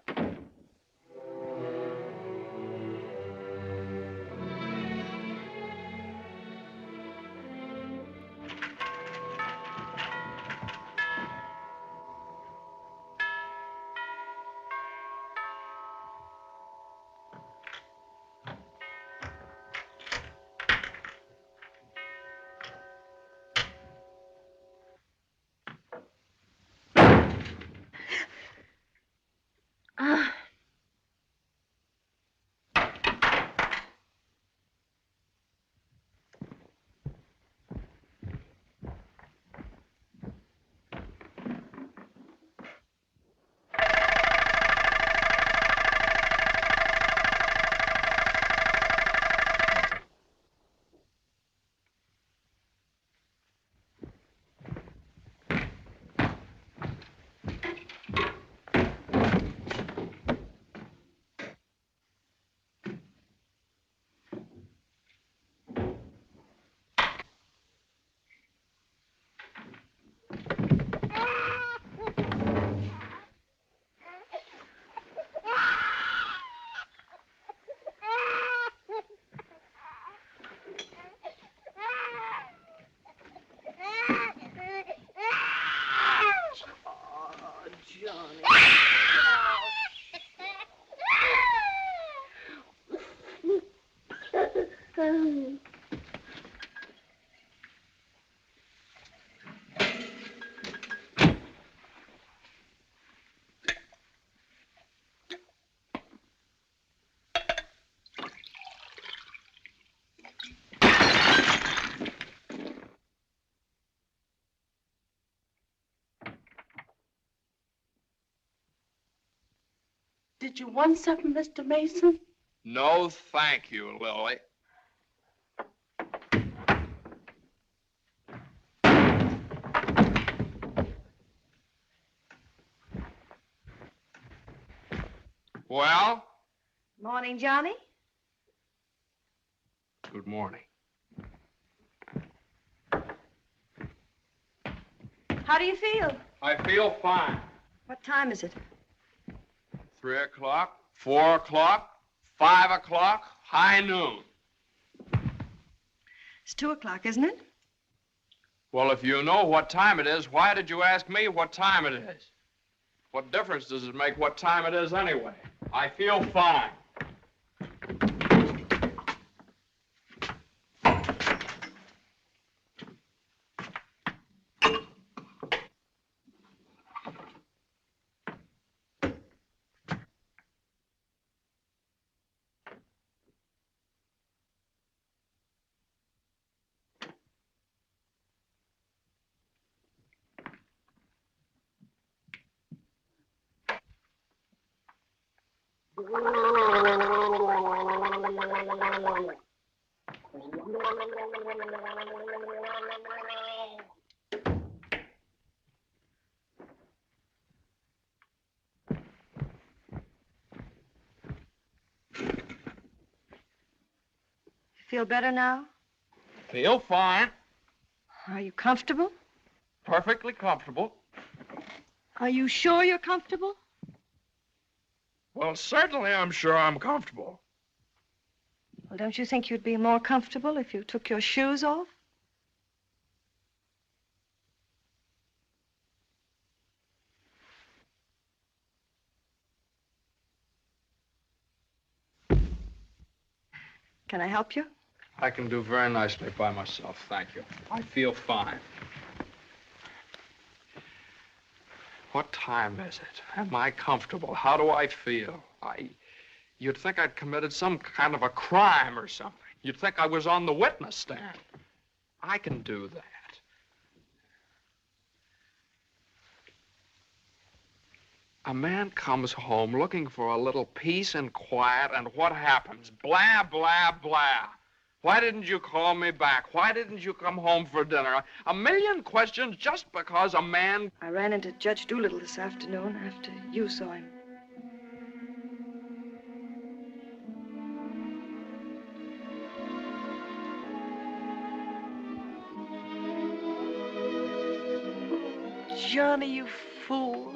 Did you want something, Mr. Mason? No, thank you, Lily. Well? Morning, Johnny. Good morning. How do you feel? I feel fine. What time is it? 3 o'clock, 4 o'clock, 5 o'clock, high noon. It's 2 o'clock, isn't it? Well, if you know what time it is, why did you ask me what time it is? What difference does it make what time it is anyway? I feel fine. Feel better now? Feel fine. Are you comfortable? Perfectly comfortable. Are you sure you're comfortable? Well, certainly I'm sure I'm comfortable. Well, don't you think you'd be more comfortable if you took your shoes off? Can I help you? I can do very nicely by myself, thank you. I feel fine. What time is it? Am I comfortable? How do I feel? You'd think I'd committed some kind of a crime or something. You'd think I was on the witness stand. I can do that. A man comes home looking for a little peace and quiet, and what happens? Blah, blah, blah. Why didn't you call me back? Why didn't you come home for dinner? A million questions just because a man... I ran into Judge Doolittle this afternoon after you saw him. Johnny, you fool.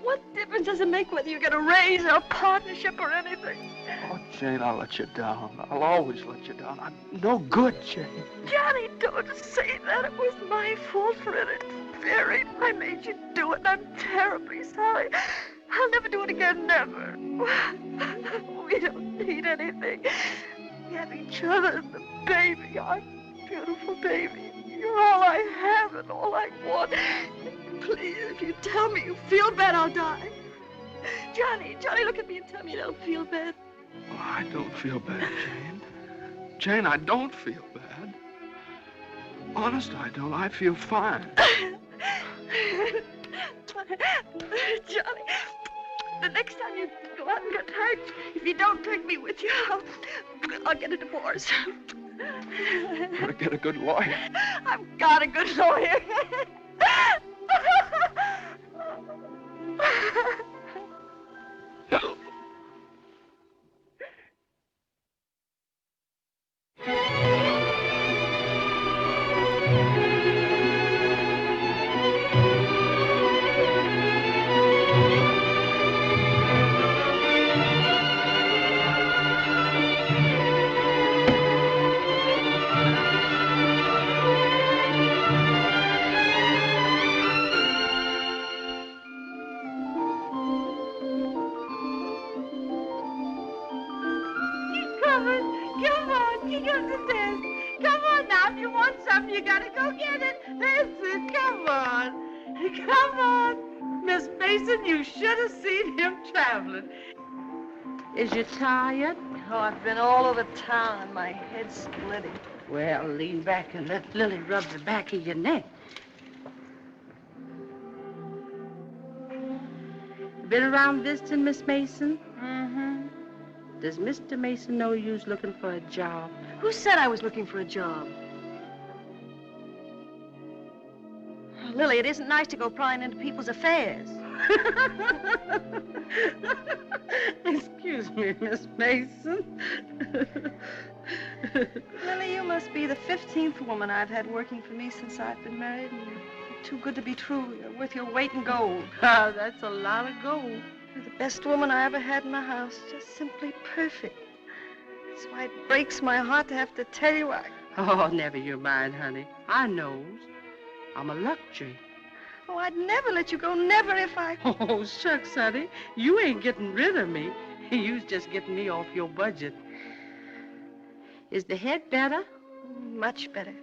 What difference does it make whether you get a raise or a partnership or anything? Oh, Jane, I'll let you down. I'll always let you down. I'm no good, Jane. Johnny, don't say that. It was my fault for interfering. I made you do it, and I'm terribly sorry. I'll never do it again, never. We don't need anything. We have each other and the baby, our beautiful baby. You're all I have and all I want. Please, if you tell me you feel bad, I'll die. Johnny, look at me and tell me you don't feel bad. Oh, I don't feel bad, Jane. Jane, I don't feel bad. Honest, I don't. I feel fine. Johnny, the next time you go out and get hurt, if you don't take me with you, I'll get a divorce. I'm gonna get a good lawyer. I've got a good lawyer. Is you tired? Oh, I've been all over town and my head's splitting. Well, lean back and let Lily rub the back of your neck. Been around visiting, Miss Mason? Mm-hmm. Does Mr. Mason know you's looking for a job? Who said I was looking for a job? Oh, Lily, it isn't nice to go prying into people's affairs. Excuse me, Miss Mason. Lily, you must be the 15th woman I've had working for me since I've been married, and you're too good to be true. You're worth your weight in gold. Ah, that's a lot of gold. You're the best woman I ever had in my house. Just simply perfect. That's why it breaks my heart to have to tell you Oh, never you mind, honey. I knows. I'm a luxury. Oh, I'd never let you go, never if I... Oh, shucks, honey. You ain't getting rid of me. You's just getting me off your budget. Is the head better? Much better.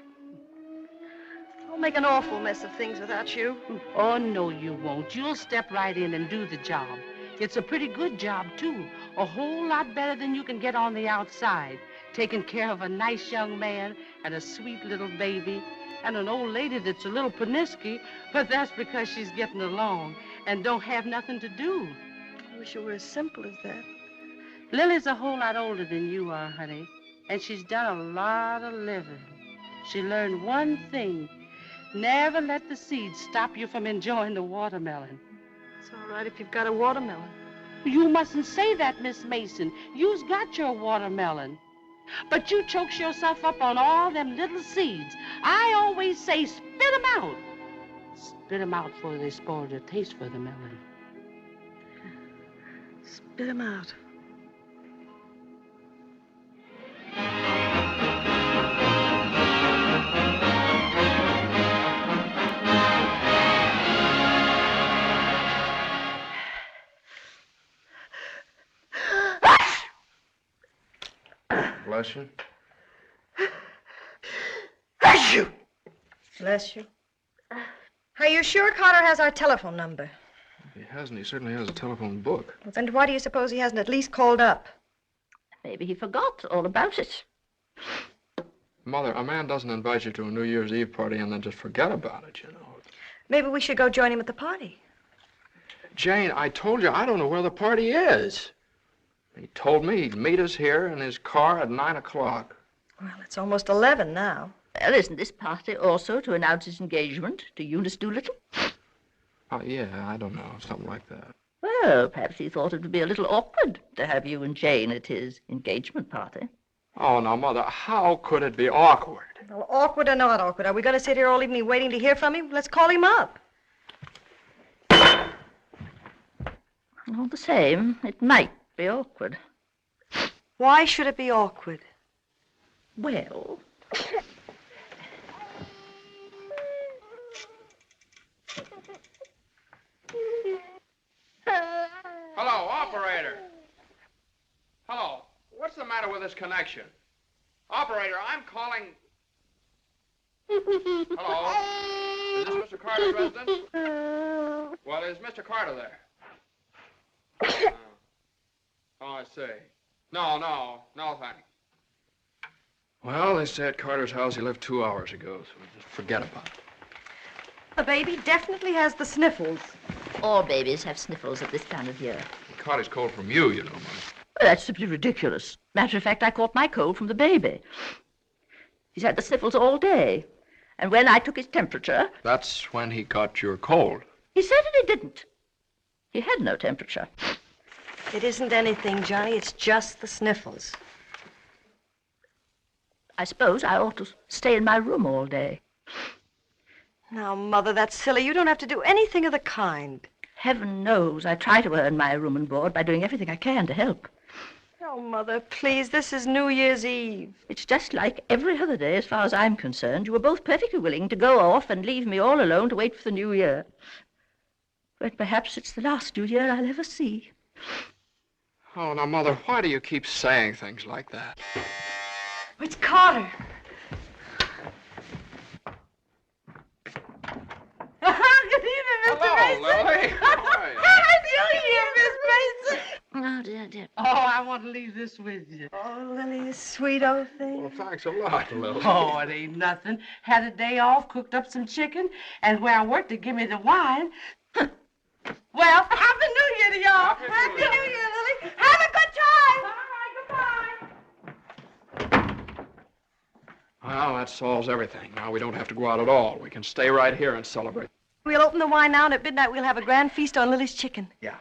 I'll make an awful mess of things without you. Oh, no, you won't. You'll step right in and do the job. It's a pretty good job, too. A whole lot better than you can get on the outside. Taking care of a nice young man and a sweet little baby. And an old lady that's a little pernisky, but that's because she's getting along and don't have nothing to do. I wish it were as simple as that. Lily's a whole lot older than you are, honey, and she's done a lot of living. She learned one thing. Never let the seeds stop you from enjoying the watermelon. It's all right if you've got a watermelon. You mustn't say that, Miss Mason. You's got your watermelon. But you chokes yourself up on all them little seeds. I always say spit them out. Spit them out before they spoil your taste for the melon. Spit them out. Bless you. Bless you! Bless you. Are you sure Carter has our telephone number? If he hasn't, he certainly has a telephone book. And why do you suppose he hasn't at least called up? Maybe he forgot all about it. Mother, a man doesn't invite you to a New Year's Eve party and then just forget about it, you know. Maybe we should go join him at the party. Jane, I told you I don't know where the party is. He told me he'd meet us here in his car at 9 o'clock. Well, it's almost 11 now. Well, isn't this party also to announce his engagement to Eunice Doolittle? Oh, yeah, I don't know, something like that. Well, perhaps he thought it would be a little awkward to have you and Jane at his engagement party. Oh, now, Mother, how could it be awkward? Well, awkward or not awkward, are we going to sit here all evening waiting to hear from him? Let's call him up. All the same, it might be awkward. Why should it be awkward? Well... Hello, operator. Hello. What's the matter with this connection? Operator, I'm calling... Hello? Is this Mr. Carter's residence? Well, is Mr. Carter there? Oh, I see. No, thanks. Well, they say at Carter's house he left 2 hours ago, so just forget about it. The baby definitely has the sniffles. All babies have sniffles at this time of year. He caught his cold from you, you know, Mother. Well, that's simply ridiculous. Matter of fact, I caught my cold from the baby. He's had the sniffles all day. And when I took his temperature... That's when he got your cold. He certainly didn't. He had no temperature. It isn't anything, Johnny. It's just the sniffles. I suppose I ought to stay in my room all day. Now, Mother, that's silly. You don't have to do anything of the kind. Heaven knows I try to earn my room and board by doing everything I can to help. Oh, Mother, please, this is New Year's Eve. It's just like every other day as far as I'm concerned. You were both perfectly willing to go off and leave me all alone to wait for the New Year. But perhaps it's the last New Year I'll ever see. Oh, now, Mother, why do you keep saying things like that? It's Carter. Good evening, Mr. Mason. Lily. Happy New Year, Miss Mason. Oh, dear. Oh, I want to leave this with you. Oh, Lily, you sweet old thing. Well, thanks a lot, Lily. Oh, it ain't nothing. Had a day off, cooked up some chicken, and where I worked to give me the wine. Well, Happy New Year to y'all. Happy New Year, Lily. Have a good time. All right, goodbye. Well, that solves everything. Now we don't have to go out at all. We can stay right here and celebrate. We'll open the wine now, and at midnight we'll have a grand feast on Lily's chicken. Yeah.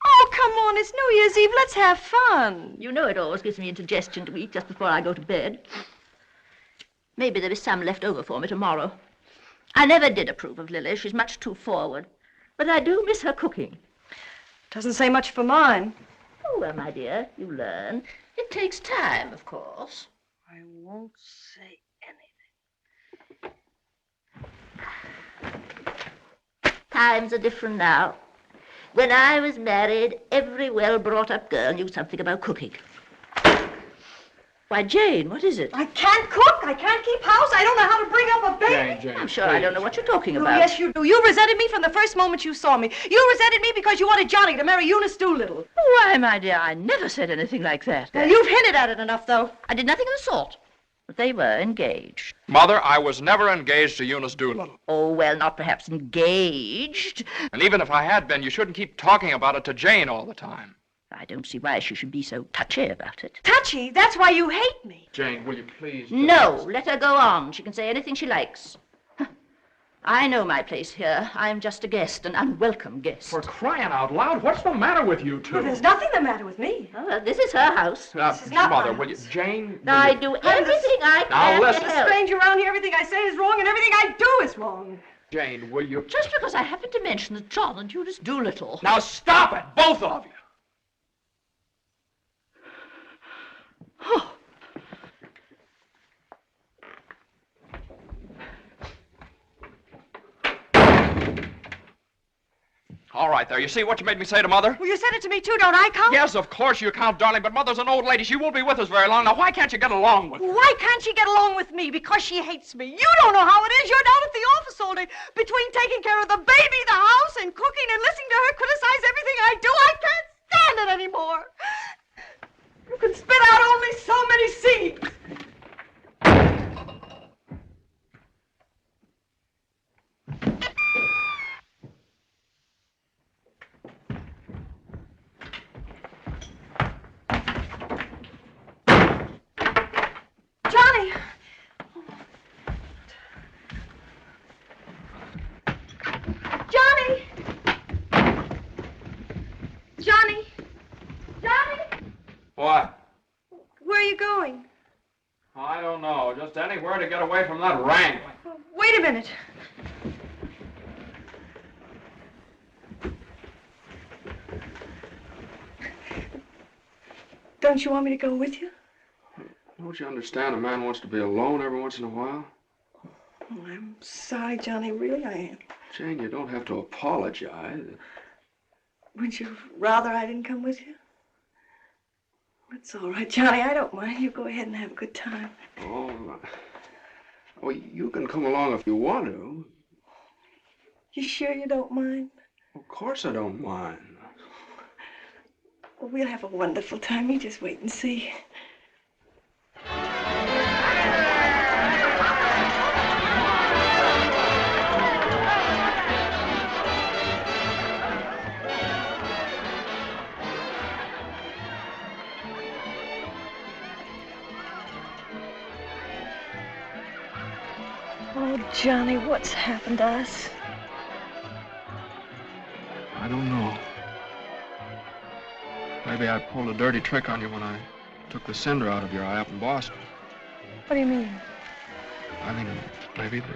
Oh, come on. It's New Year's Eve. Let's have fun. You know it always gives me indigestion to eat just before I go to bed. Maybe there is some left over for me tomorrow. I never did approve of Lily. She's much too forward. But I do miss her cooking. Doesn't say much for mine. Oh, well, my dear, you learn. It takes time, of course. I won't say anything. Times are different now. When I was married, every well-brought-up girl knew something about cooking. Why, Jane, what is it? I can't cook. I can't keep house. I don't know how to bring up a baby. Jane, I'm sure I don't know what you're talking about. Oh, yes, you do. You resented me from the first moment you saw me. You resented me because you wanted Johnny to marry Eunice Doolittle. Why, my dear, I never said anything like that. Well, you've hinted at it enough, though. I did nothing of the sort. But they were engaged. Mother, I was never engaged to Eunice Doolittle. Oh, well, not perhaps engaged. And even if I had been, you shouldn't keep talking about it to Jane all the time. I don't see why she should be so touchy about it. Touchy? That's why you hate me. Jane, will you please... No, let her go on. She can say anything she likes. I know my place here. I'm just a guest, an unwelcome guest. For crying out loud, what's the matter with you two? Well, there's nothing the matter with me. Oh, well, this is her house. This is not Mother, my will you... house. Jane... I do everything I can listen. to I'm a help. stranger around here. Everything I say is wrong, and everything I do is wrong. Jane, will you... Just because I happened to mention that John and Eunice Doolittle... Now stop it, both of you! Oh. All right, there. You see what you made me say to Mother? Well, you said it to me, too. Don't I count? Yes, of course you count, darling, but Mother's an old lady. She won't be with us very long. Now, why can't you get along with her? Why can't she get along with me? Because she hates me. You don't know how it is. You're down at the office all day. Between taking care of the baby, the house, and cooking, and listening to her criticize everything I do, I can't stand it anymore. You can spit out only so many seeds. Johnny! Johnny! What? Where are you going? I don't know. Just anywhere to get away from that wrangling. Wait a minute. Don't you want me to go with you? Don't you understand? A man wants to be alone every once in a while. Oh, I'm sorry, Johnny. Really, I am. Jane, you don't have to apologize. Would you rather I didn't come with you? It's all right, Johnny. I don't mind. You go ahead and have a good time. Oh, well, you can come along if you want to. You sure you don't mind? Of course I don't mind. Well, we'll have a wonderful time. You just wait and see. Oh, Johnny, what's happened to us? I don't know. Maybe I pulled a dirty trick on you when I took the cinder out of your eye up in Boston. What do you mean? I mean, maybe the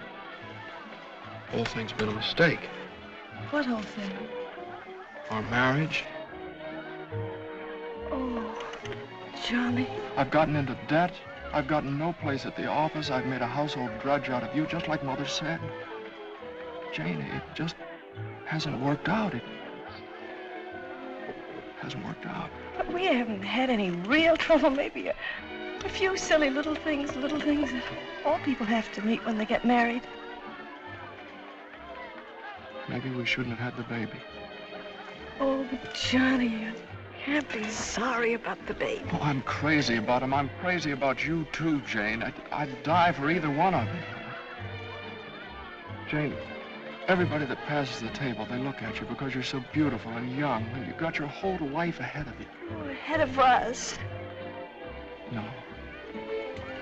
whole thing's been a mistake. What whole thing? Our marriage. Oh, Johnny. I've gotten into debt. I've gotten no place at the office. I've made a household drudge out of you, just like Mother said. Jane, it just hasn't worked out. It hasn't worked out. But we haven't had any real trouble. Maybe a few silly little things that all people have to meet when they get married. Maybe we shouldn't have had the baby. Oh, but Johnny, you can't be sorry about the baby. Oh, I'm crazy about him. I'm crazy about you, too, Jane. I'd die for either one of you. Jane, everybody that passes the table, they look at you because you're so beautiful and young, and you've got your whole life ahead of you. Oh, ahead of us. No.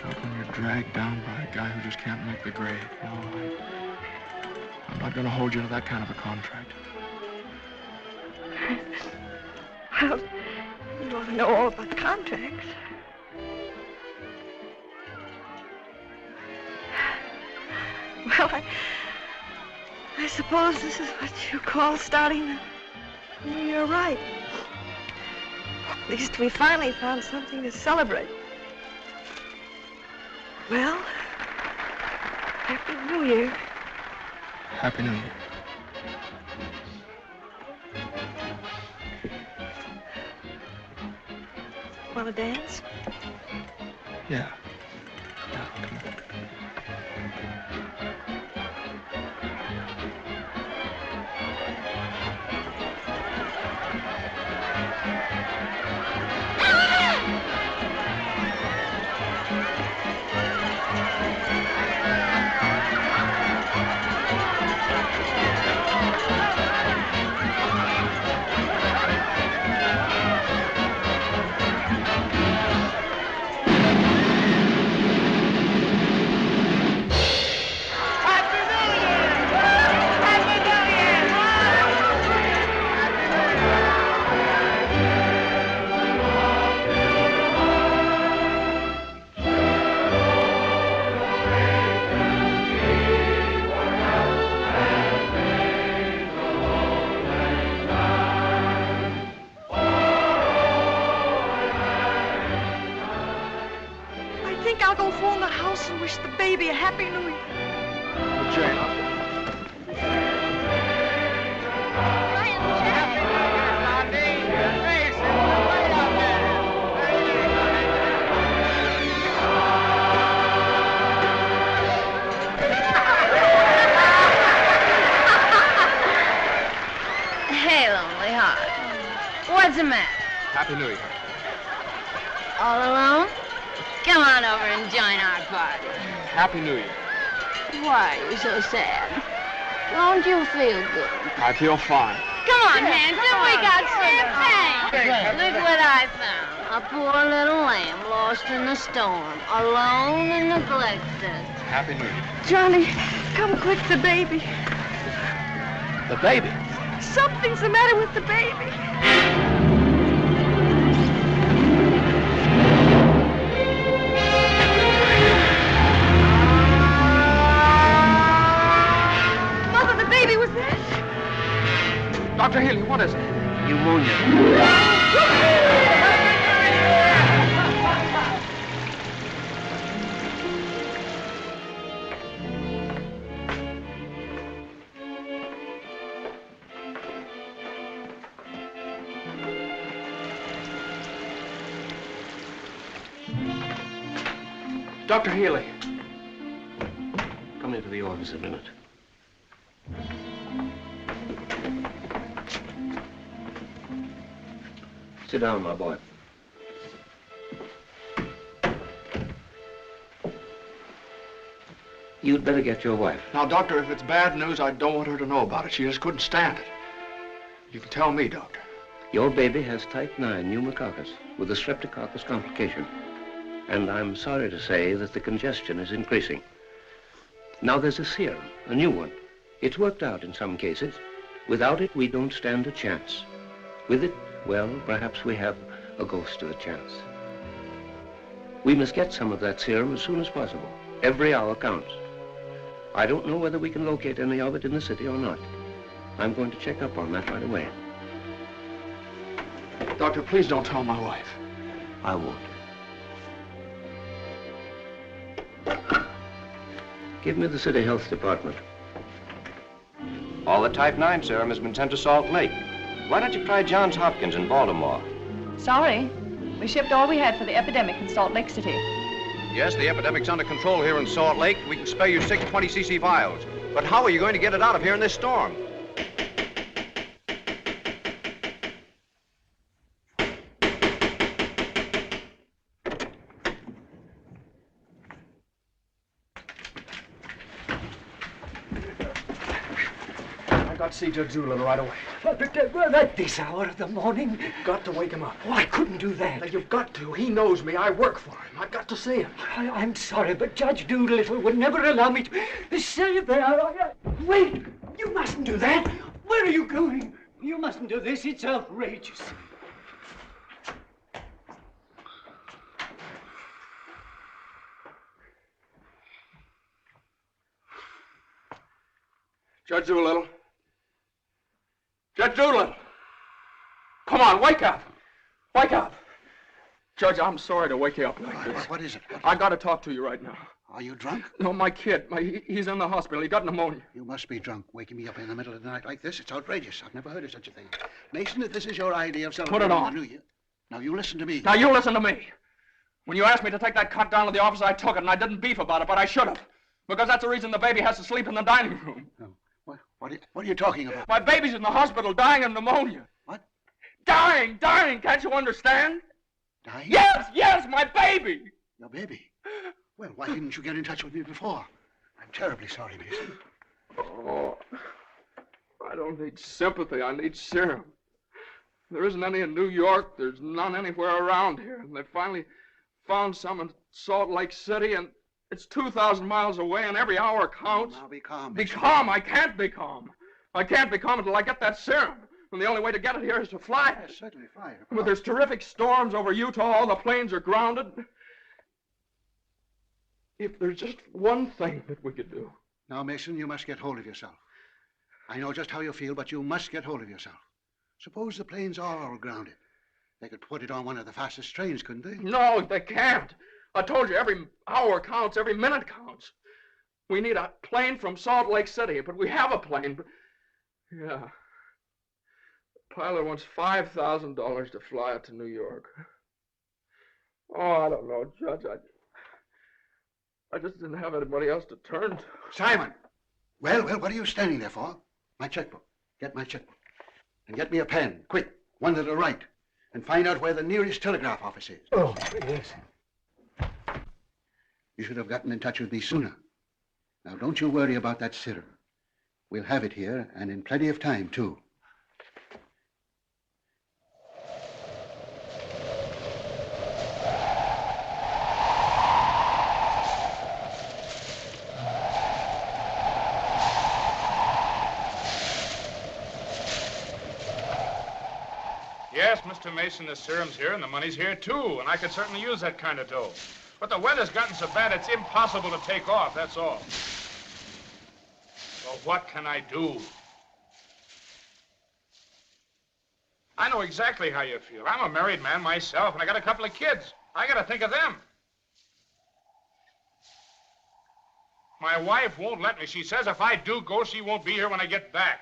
Not when you're dragged down by a guy who just can't make the grade. No, I'm not going to hold you to that kind of a contract. Well, you ought to know all about contracts. Well, I suppose this is what you call starting the new year right. At least we finally found something to celebrate. Well, Happy New Year. Happy New Year. Want to dance? Yeah. Baby, a Happy New Year. Jane. Hey, lonely heart. What's the matter? Happy New Year. All alone? Come on over and join our party. Happy New Year. Why are you so sad? Don't you feel good? I feel fine. Come on, handsome, we got champagne. Look what I found. A poor little lamb lost in the storm, alone and neglected. Happy New Year. Johnny, come quick, the baby. The baby? Something's the matter with the baby. Dr. Healy, what is it? Pneumonia. Dr. Healy. Come into the office a minute. Sit down, my boy. You'd better get your wife. Now, Doctor, if it's bad news, I don't want her to know about it. She just couldn't stand it. You can tell me, Doctor. Your baby has type 9 pneumococcus with a streptococcus complication. And I'm sorry to say that the congestion is increasing. Now there's a serum, a new one. It's worked out in some cases. Without it, we don't stand a chance. With it, well, perhaps we have a ghost of a chance. We must get some of that serum as soon as possible. Every hour counts. I don't know whether we can locate any of it in the city or not. I'm going to check up on that right away. Doctor, please don't tell my wife. I won't. Give me the city health department. All the type 9 serum has been sent to Salt Lake. Why don't you try Johns Hopkins in Baltimore? Sorry. We shipped all we had for the epidemic in Salt Lake City. Yes, the epidemic's under control here in Salt Lake. We can spare you 6 20cc vials. But how are you going to get it out of here in this storm? I got to see Judge Doolittle right away. But at this hour of the morning? You've got to wake him up. Oh, I couldn't do that. Now, you've got to. He knows me. I work for him. I've got to see him. I'm sorry, but Judge Doolittle would never allow me to say that. Wait! You mustn't do that. Where are you going? You mustn't do this. It's outrageous. Judge Doolittle. Judge Doolittle! Come on, wake up! Wake up! Judge, I'm sorry to wake you up like this. What is it? I got to talk to you right now. Are you drunk? No, my kid. He's in the hospital. He got pneumonia. You must be drunk, waking me up in the middle of the night like this. It's outrageous. I've never heard of such a thing. Mason, if this is your idea of celebrating on. the New Year... Now, you listen to me. Now, you listen to me. When you asked me to take that cut down to the office, I took it, and I didn't beef about it, but I should have. Because that's the reason the baby has to sleep in the dining room. No. What are you talking about? My baby's in the hospital dying of pneumonia. What? Dying! Can't you understand? Dying? Yes, my baby! Your baby? Well, why didn't you get in touch with me before? I'm terribly sorry, Mason. Oh, I don't need sympathy. I need serum. There isn't any in New York. There's none anywhere around here. And they finally found some in Salt Lake City, and it's 2,000 miles away, and every hour counts. Now be calm. Be calm. I can't be calm. I can't be calm until I get that serum. And the only way to get it here is to fly it. Yes, certainly fly it. But there's terrific storms over Utah. All the planes are grounded. If there's just one thing that we could do. Now, Mason, you must get hold of yourself. I know just how you feel, but you must get hold of yourself. Suppose the planes are all grounded. They could put it on one of the fastest trains, couldn't they? No, they can't. I told you, every hour counts, every minute counts. We need a plane from Salt Lake City, but we have a plane. But... Yeah. The pilot wants $5,000 to fly it to New York. Oh, I don't know, Judge. I just didn't have anybody else to turn to. Simon! Well, what are you standing there for? My checkbook. Get my checkbook. And get me a pen, quick. One that'll write. And find out where the nearest telegraph office is. Oh, yes. You should have gotten in touch with me sooner. Now, don't you worry about that serum. We'll have it here, and in plenty of time, too. Yes, Mr. Mason, the serum's here and the money's here, too, and I could certainly use that kind of dough. But the weather's gotten so bad it's impossible to take off, that's all. So what can I do? I know exactly how you feel. I'm a married man myself, and I got a couple of kids. I got to think of them. My wife won't let me. She says if I do go, she won't be here when I get back.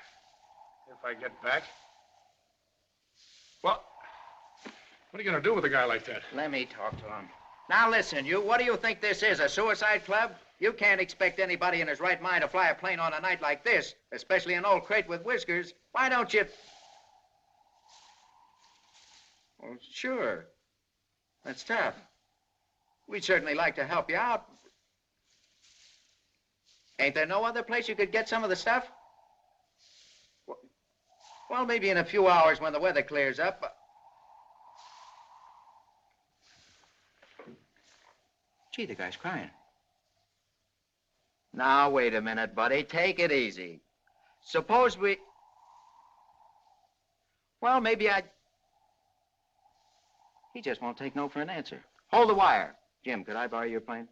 If I get back? Well, what are you going to do with a guy like that? Let me talk to him. Now listen, you, what do you think this is, a suicide club? You can't expect anybody in his right mind to fly a plane on a night like this, especially an old crate with whiskers. Why don't you... Well, sure. That's tough. We'd certainly like to help you out. Ain't there no other place you could get some of the stuff? Well, maybe in a few hours when the weather clears up. Gee, the guy's crying. Now, wait a minute, buddy. Take it easy. Suppose we... Well, maybe I... He just won't take no for an answer. Hold the wire. Jim, could I borrow your plane?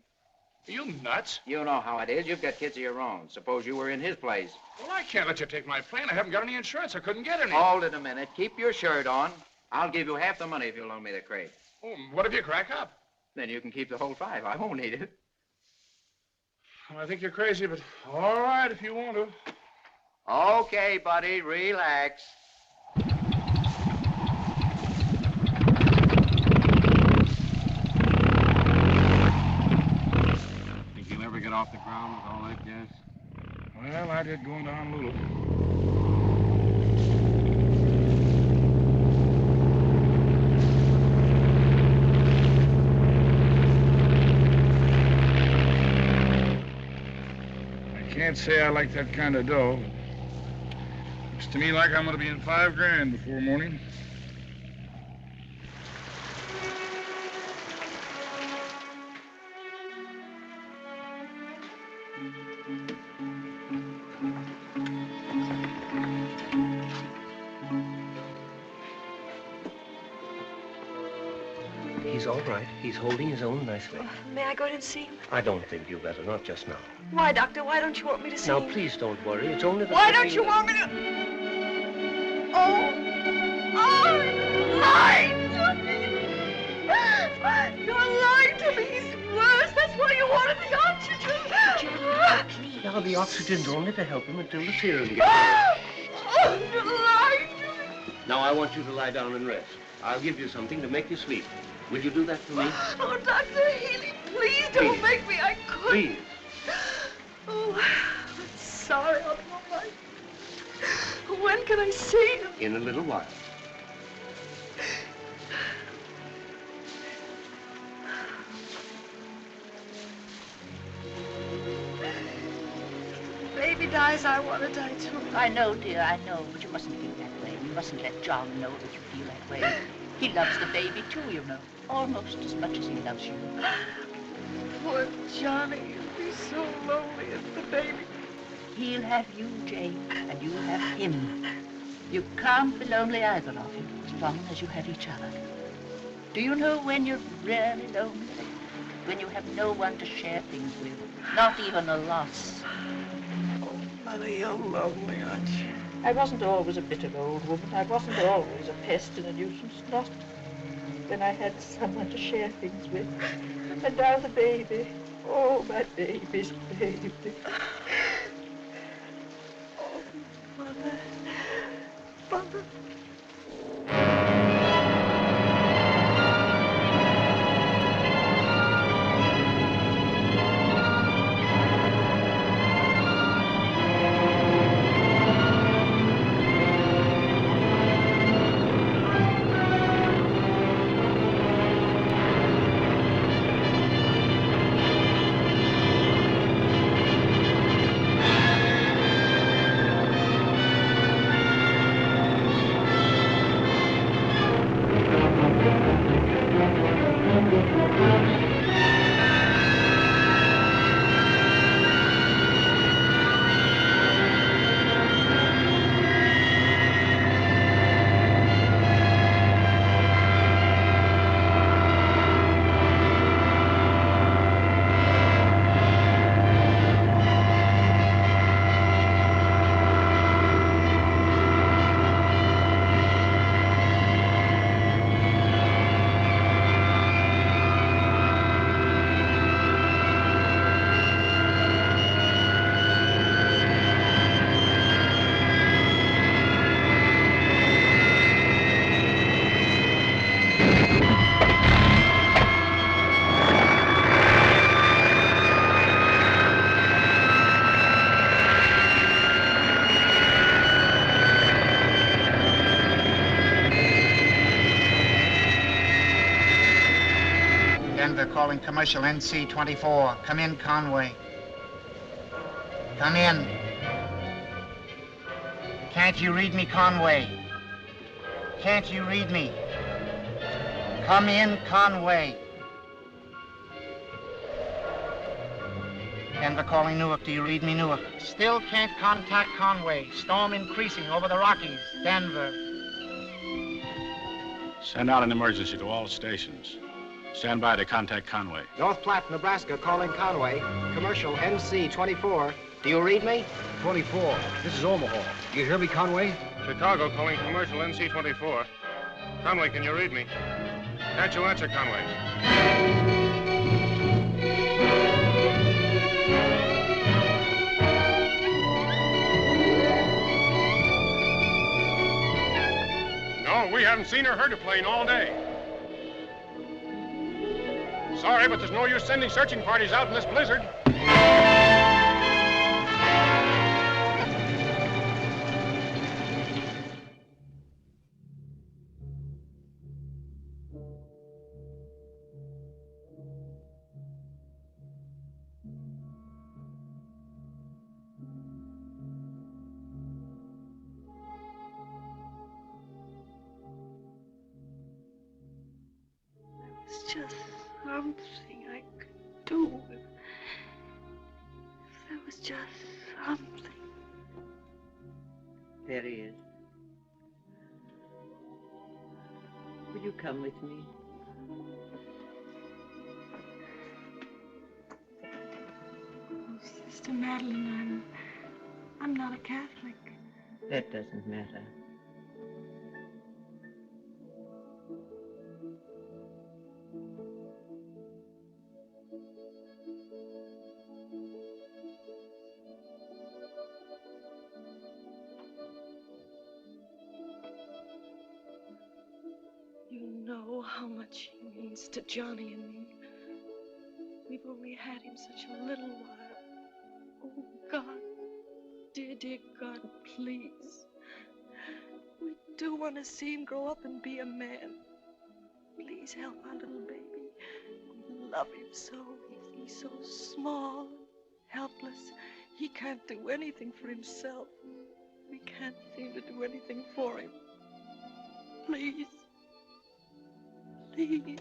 Are you nuts? You know how it is. You've got kids of your own. Suppose you were in his place. Well, I can't let you take my plane. I haven't got any insurance. I couldn't get any. Hold it a minute. Keep your shirt on. I'll give you half the money if you'll loan me the crate. Oh, what if you crack up? Then you can keep the whole 5. I won't need it. Well, I think you're crazy, but all right if you want to. Okay, buddy. Relax. Think you'll ever get off the ground with all that gas? Well, I did going down a little. Can't say I like that kind of dough. Looks to me like I'm going to be in $5 grand before morning. He's all right. He's holding his own nicely. May I go in and see him? I don't think you better, not just now. Why, Doctor? Why don't you want me to see Now, him? please don't worry. It's only the... Why don't you want me to... Oh, you're lying to me. You're lying to me. He's worse. That's why you wanted the oxygen. Now, the oxygen's only to help him until the serum gets there. Oh, you're lying to me. Now, I want you to lie down and rest. I'll give you something to make you sleep. Will you do that for me? Oh, Dr. Healy, please don't make me. I couldn't. Please. Oh, I'm sorry. I'll be all right. When can I see him? In a little while. Baby dies, I want to die too. I know, dear, I know, but you mustn't feel that way. You mustn't let John know that you feel that way. He loves the baby, too, you know. Almost as much as he loves you. Poor Johnny, he'll be so lonely as the baby. He'll have you, Jane, and you'll have him. You can't be lonely either of you, as long as you have each other. Do you know when you're really lonely? When you have no one to share things with, not even a loss. Oh, Mother, you're lonely, aren't you? I wasn't always a bitter old woman. I wasn't always a pest and a nuisance. Not when I had someone to share things with. And now the baby. Oh, my baby's baby. Oh, Mother. Mother. Denver calling commercial NC 24. Come in, Conway. Come in. Can't you read me, Conway? Can't you read me? Come in, Conway. Denver calling Newark. Do you read me, Newark? Still can't contact Conway. Storm increasing over the Rockies. Denver. Send out an emergency to all stations. Stand by to contact Conway. North Platte, Nebraska, calling Conway. Commercial NC 24. Do you read me? 24. This is Omaha. Do you hear me, Conway? Chicago calling commercial NC 24. Conway, can you read me? Can't you answer, Conway? No, we haven't seen or heard a plane all day. Sorry, but there's no use sending searching parties out in this blizzard. It's just something I could do. If there was just something. There he is. Will you come with me? Oh, Sister Madeline, I'm not a Catholic. That doesn't matter. You know how much he means to Johnny and me. We've only had him such a little while. Oh, God, dear, dear God, please. We do want to see him grow up and be a man. Please help our little baby. We love him so. He's so small, helpless. He can't do anything for himself. We can't seem to do anything for him. Please. Please. Please.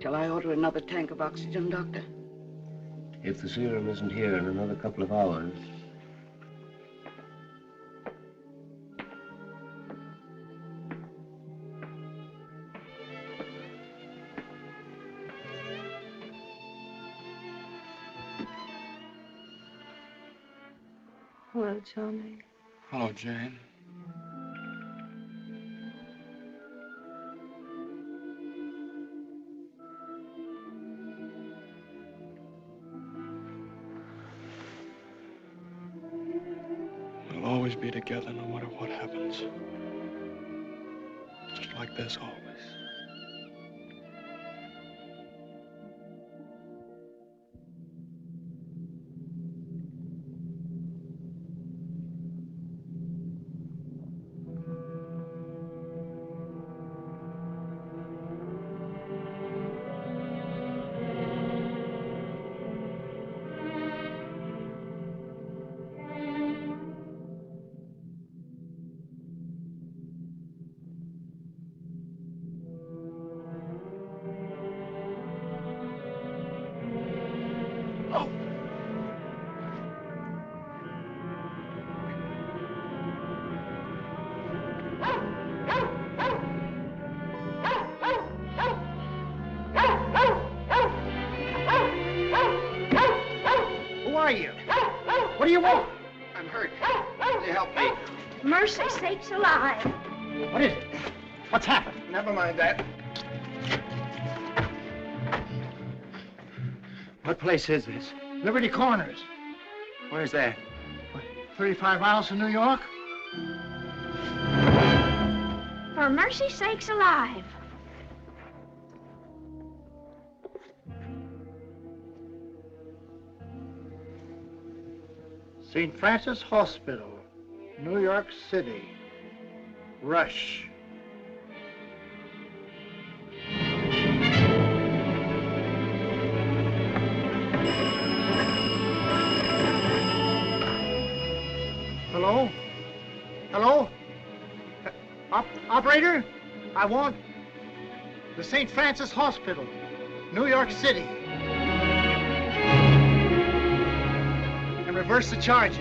Shall I order another tank of oxygen, Doctor? If the serum isn't here in another couple of hours. Hello, Johnny. Hello, Jane. We'll always be together no matter what happens. Just like this always. What do you want? I'm hurt. Can you help me? Mercy sakes alive. What is it? What's happened? Never mind that. What place is this? Liberty Corners. Where's that? 35 miles from New York? For mercy sakes alive. St. Francis Hospital, New York City. Rush. Hello? Hello? Operator? I want the St. Francis Hospital, New York City. And reverse the charges.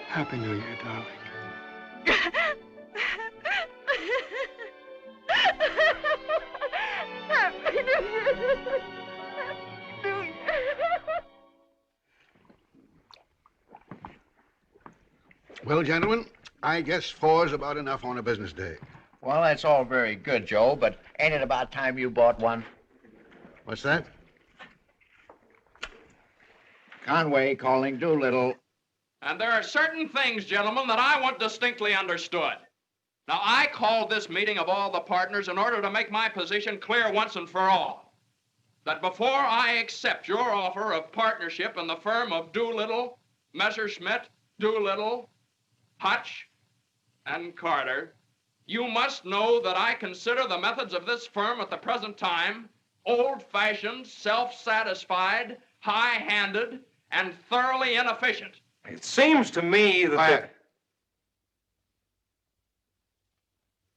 Happy New Year, darling. Happy New Year. New Year. Well, gentlemen, I guess 4 is about enough on a business day. Well, that's all very good, Joe, but ain't it about time you bought one? What's that? Conway calling Doolittle. And there are certain things, gentlemen, that I want distinctly understood. Now, I called this meeting of all the partners in order to make my position clear once and for all. That before I accept your offer of partnership in the firm of Doolittle, Messerschmitt, Doolittle, Hutch, and Carter, you must know that I consider the methods of this firm at the present time old-fashioned, self-satisfied, high-handed, and thoroughly inefficient. It seems to me that...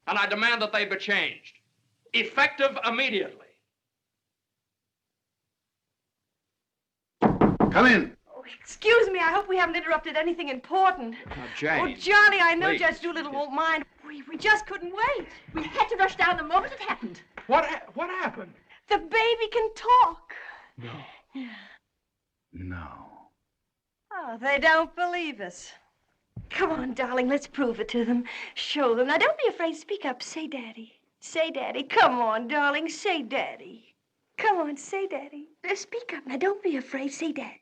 And I demand that they be changed, effective immediately. Come in. Oh, excuse me, I hope we haven't interrupted anything important. Jane. Oh, Johnny, I know Please. Judge Doolittle won't mind. We just couldn't wait. We had to rush down the moment it happened. What happened? The baby can talk. No. No. Oh, they don't believe us. Come on, darling, let's prove it to them. Show them. Now, don't be afraid. Speak up. Say Daddy. Say Daddy. Come on, darling. Say Daddy. Come on, say Daddy. Speak up. Now, don't be afraid. Say Daddy.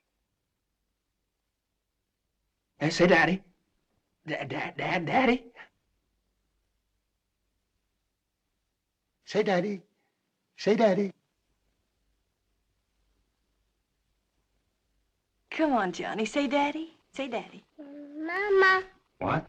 Say Daddy. Daddy. Say Daddy. Say Daddy. Come on, Johnny. Say Daddy. Say Daddy. Mama. What?